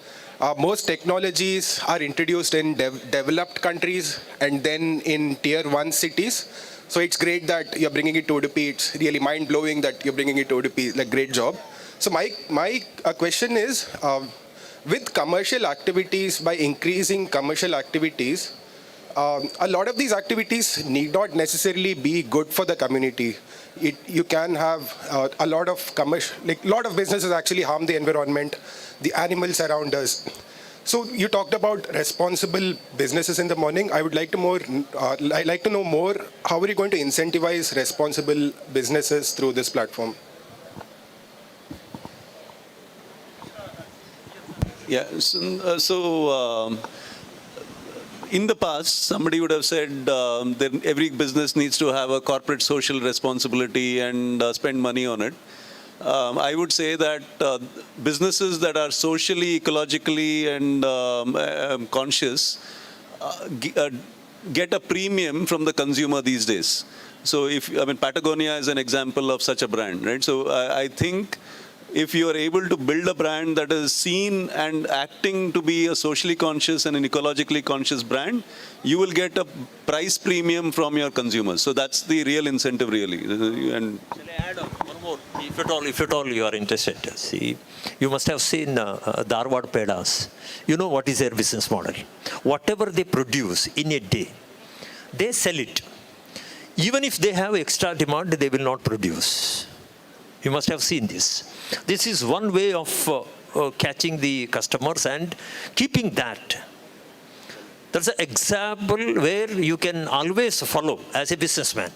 most technologies are introduced in developed countries and then in tier 1 cities. So it's great that you're bringing it to Udupi. It's really mind-blowing that you're bringing it to Udupi. Like, great job. So my question is, with commercial activities, by increasing commercial activities, a lot of these activities need not necessarily be good for the community. You can have a lot of businesses actually harm the environment, the animals around us. So you talked about responsible businesses in the morning. I would like to know more. How are you going to incentivize responsible businesses through this platform? Yeah, so in the past, somebody would have said that every business needs to have a corporate social responsibility and spend money on it. I would say that businesses that are socially, ecologically, and conscious get a premium from the consumer these days. So Patagonia is an example of such a brand, right? So I think if you are able to build a brand that is seen and acting to be a socially conscious and an ecologically conscious brand, you will get a price premium from your consumers. So that's the real incentive, really. And shall I add on one more? If at all you are interested, see, you must have seen Dharwad Pedas. You know what is their business model. Whatever they produce in a day, they sell it. Even if they have extra demand, they will not produce. You must have seen this. This is one way of catching the customers and keeping that. That's an example where you can always follow as a businessman.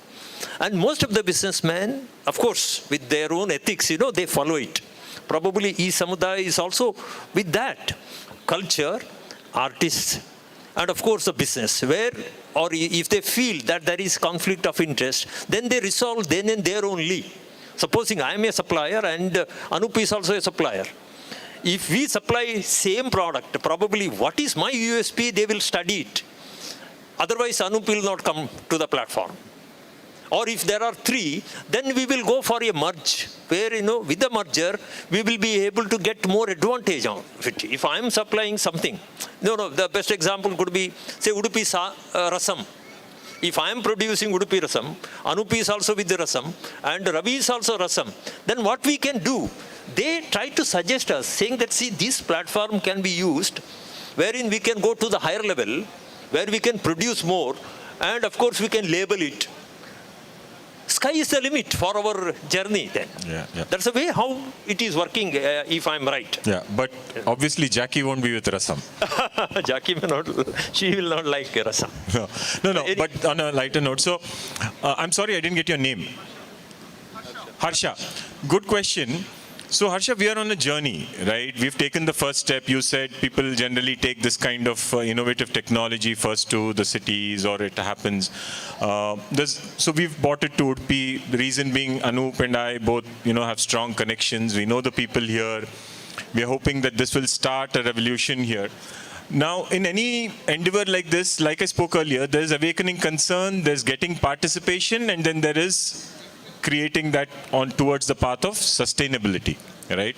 And most of the businessmen, of course, with their own ethics, they follow it. Probably eSamudaay is also with that. Culture, artists, and of course the business, where, or if they feel that there is conflict of interest, then they resolve then and there only. Supposing I am a supplier and Anup is also a supplier. If we supply same product, probably what is my USP, they will study it. Otherwise, Anup will not come to the platform. Or if there are 3, then we will go for a merge, where, with the merger, we will be able to get more advantage on it. If I am supplying something, the best example could be, say, Udupi Rasam. If I am producing Udupi Rasam, Anup is also with the Rasam, and Ravi is also Rasam, then what we can do, they try to suggest us, saying that, see, this platform can be used, wherein we can go to the higher level, where we can produce more, and of course we can label it. Sky is the limit for our journey then. Yeah. That's the way how it is working, if I'm right. Yeah, but obviously Jackie won't be with Rasam. Jackie may not, she will not like Rasam. No, but on a lighter note. So, I'm sorry I didn't get your name. Harsha. Good question. So Harsha, we are on a journey, right? We've taken the first step. You said people generally take this kind of innovative technology first to the cities, or it happens. So we've brought it to Udupi. The reason being, Anup and I both, have strong connections. We know the people here. We are hoping that this will start a revolution here. Now, in any endeavor like this, like I spoke earlier, there's awakening concern, there's getting participation, and then there is creating that on towards the path of sustainability, right?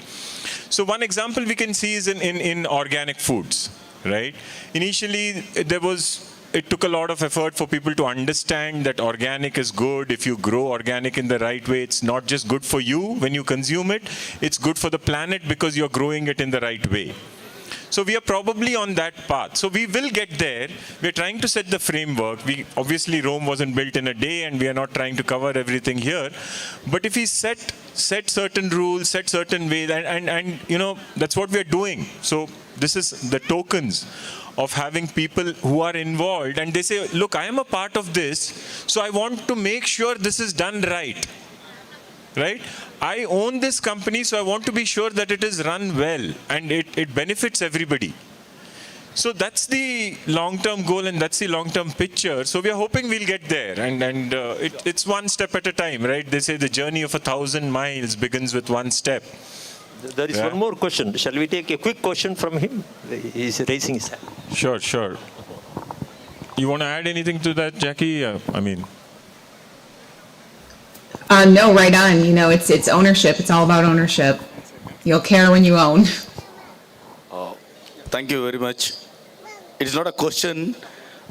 So one example we can see is in organic foods, right? Initially, it took a lot of effort for people to understand that organic is good. If you grow organic in the right way, it's not just good for you when you consume it, it's good for the planet because you're growing it in the right way. So we are probably on that path. So we will get there. We're trying to set the framework. Obviously Rome wasn't built in a day, and we are not trying to cover everything here. But if we set certain rules, set certain ways, and that's what we're doing. So this is the tokens of having people who are involved, and they say, look, I am a part of this, so I want to make sure this is done right. Right? I own this company, so I want to be sure that it is run well and it benefits everybody. So that's the long-term goal, and that's the long-term picture. So we are hoping we'll get there, and it's one step at a time, right? They say the journey of 1,000 miles begins with one step. There is one more question. Shall we take a quick question from him? He's raising his hand. Sure. You want to add anything to that, Jackie? No, right on. It's ownership. It's all about ownership. You'll care when you own. Thank you very much. It's not a question,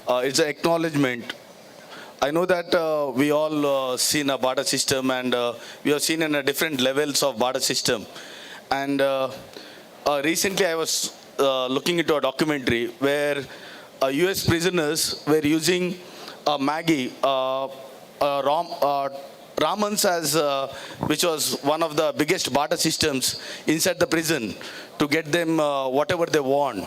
it's an acknowledgement. I know that we all seen a barter system, and we have seen in different levels of barter system. And recently I was looking into a documentary where US prisoners were using Maggie, ramens as, which was one of the biggest barter systems inside the prison to get them whatever they want.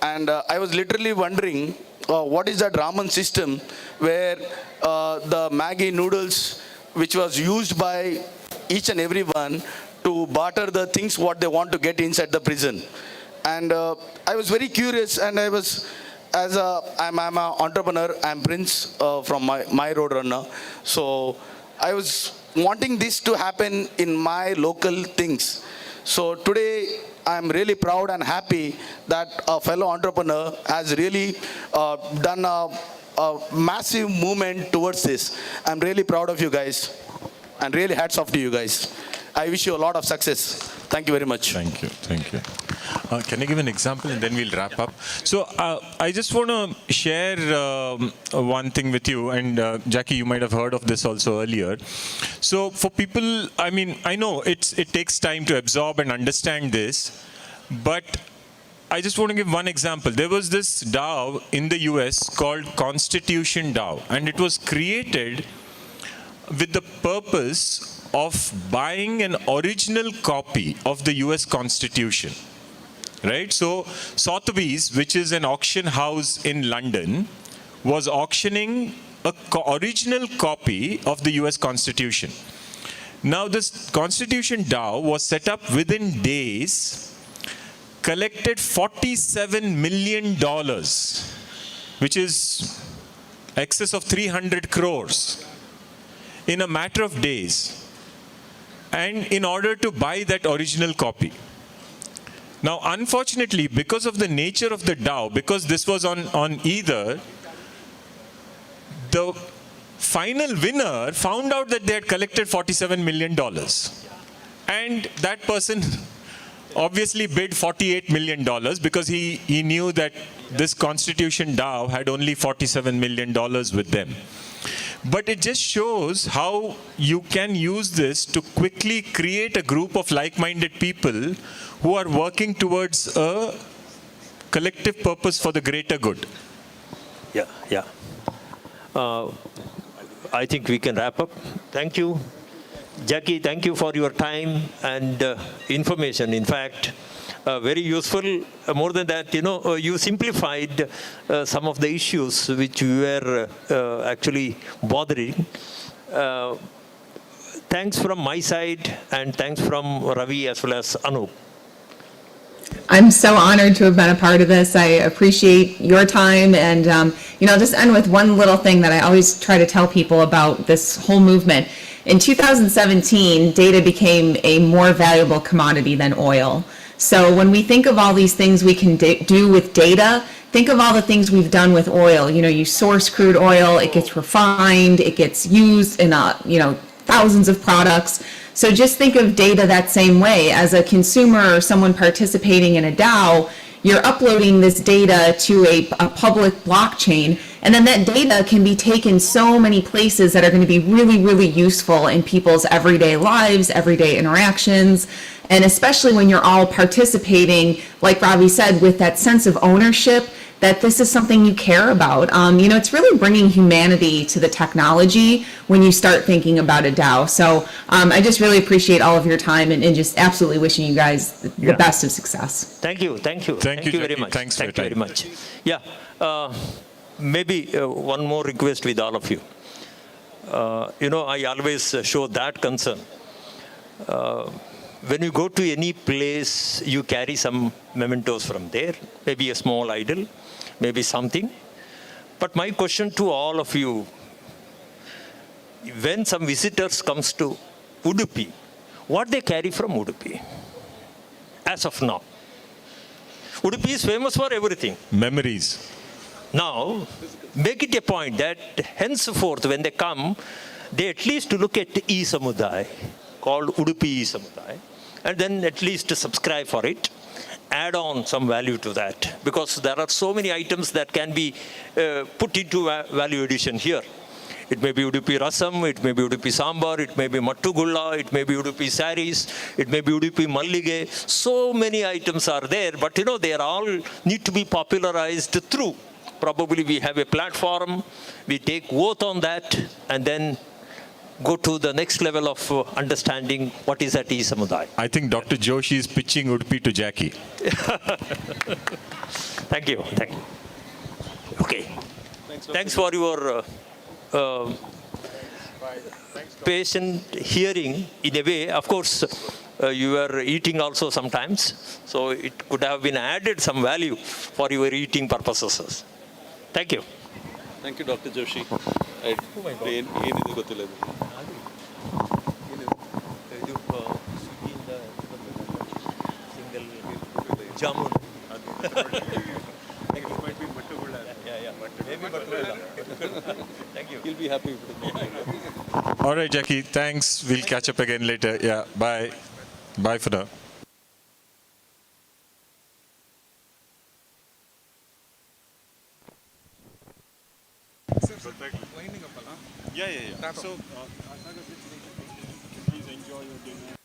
And I was literally wondering, what is that ramen system where the Maggie noodles, which was used by each and everyone to barter the things what they want to get inside the prison. And I was very curious, and I was, I'm an entrepreneur, I'm Prince from my Roadrunner. So I was wanting this to happen in my local things. So today I'm really proud and happy that a fellow entrepreneur has really done a massive movement towards this. I'm really proud of you guys, and really hats off to you guys. I wish you a lot of success. Thank you very much. Thank you. Can I give an example, and then we'll wrap up? So I just want to share one thing with you, and Jackie, you might have heard of this also earlier. So for people, I know it takes time to absorb and understand this, but I just want to give one example. There was this DAO in the US called Constitution DAO, and it was created with the purpose of buying an original copy of the US Constitution. Right? So Sotheby's, which is an auction house in London, was auctioning an original copy of the US Constitution. Now this Constitution DAO was set up within days, collected $47 million, which is excess of 300 crores in a matter of days, and in order to buy that original copy. Now, unfortunately, because of the nature of the DAO, because this was on Ether, the final winner found out that they had collected $47 million. And that person obviously bid $48 million because he knew that this Constitution DAO had only $47 million with them. But it just shows how you can use this to quickly create a group of like-minded people who are working towards a collective purpose for the greater good. Yeah. I think we can wrap up. Thank you. Jackie, thank you for your time and information. In fact, very useful. More than that, you simplified some of the issues which we were actually bothering. Thanks from my side, and thanks from Ravi as well as Anup. I'm so honored to have been a part of this. I appreciate your time, and I'll just end with one little thing that I always try to tell people about this whole movement. In 2017, data became a more valuable commodity than oil. So when we think of all these things we can do with data, think of all the things we've done with oil. You source crude oil, it gets refined, it gets used in thousands of products. So just think of data that same way. As a consumer or someone participating in a DAO, you're uploading this data to a public blockchain, and then that data can be taken so many places that are going to be really, really useful in people's everyday lives, everyday interactions, and especially when you're all participating, like Ravi said, with that sense of ownership, that this is something you care about. It's really bringing humanity to the technology when you start thinking about a DAO. So I just really appreciate all of your time and just absolutely wishing you guys the best of success. Thank you very Jackie. much. Thanks for your Thank you very time. much. Yeah, maybe one more request with all of you. I always show that concern. When you go to any place, you carry some mementos from there, maybe a small idol, maybe something. But my question to all of you, when some visitors comes to Udupi, what they carry from Udupi as of now? Udupi is famous for everything. Memories. Now, make it a point that henceforth when they come, they at least look at eSamudaay, called Udupi eSamudaay, and then at least subscribe for it, add on some value to that, because there are so many items that can be put into value addition here. It may be Udupi Rasam, it may be Udupi Sambar, it may be Mattu Gulla, it may be Udupi saris, it may be Udupi Mallige. So many items are there, but they are all need to be popularized through. Probably we have a platform, we take oath on that, and then go to the next level of understanding what is at eSamudaay. I think Dr. Joshi is pitching Udupi to Jackie. Thank you. Okay. Thanks for your patient hearing in a way. Of course, you were eating also sometimes, so it could have been added some value for your eating purposes. Thank you. Thank you, Dr. Joshi. ಏನಿದೆ ಗೊತ್ತಿಲ್ಲ ಇದು. Jamun. Thank you. He'll be happy with it. All right, Jackie, thanks. We'll catch up again later. Yeah, bye. Bye for now. Yeah. So, please enjoy your dinner.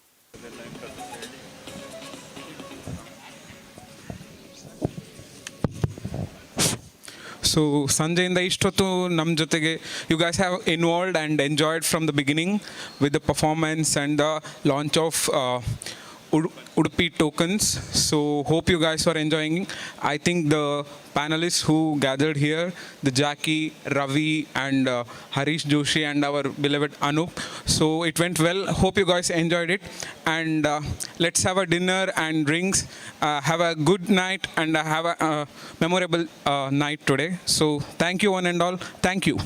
So ಸಂಜೆಯಿಂದ ಇಷ್ಟೊತ್ತು ನಮ್ಮ ಜೊತೆಗೆ you guys have involved and enjoyed from the beginning with the performance and the launch of Udupi tokens. So hope you guys are enjoying. I think the panelists who gathered here, the Jackie, Ravi and Harish Joshi and our beloved Anup. So it went well. Hope you guys enjoyed it. And let's have a dinner and drinks. Have a good night and have a memorable night today. So thank you one and all. Thank you.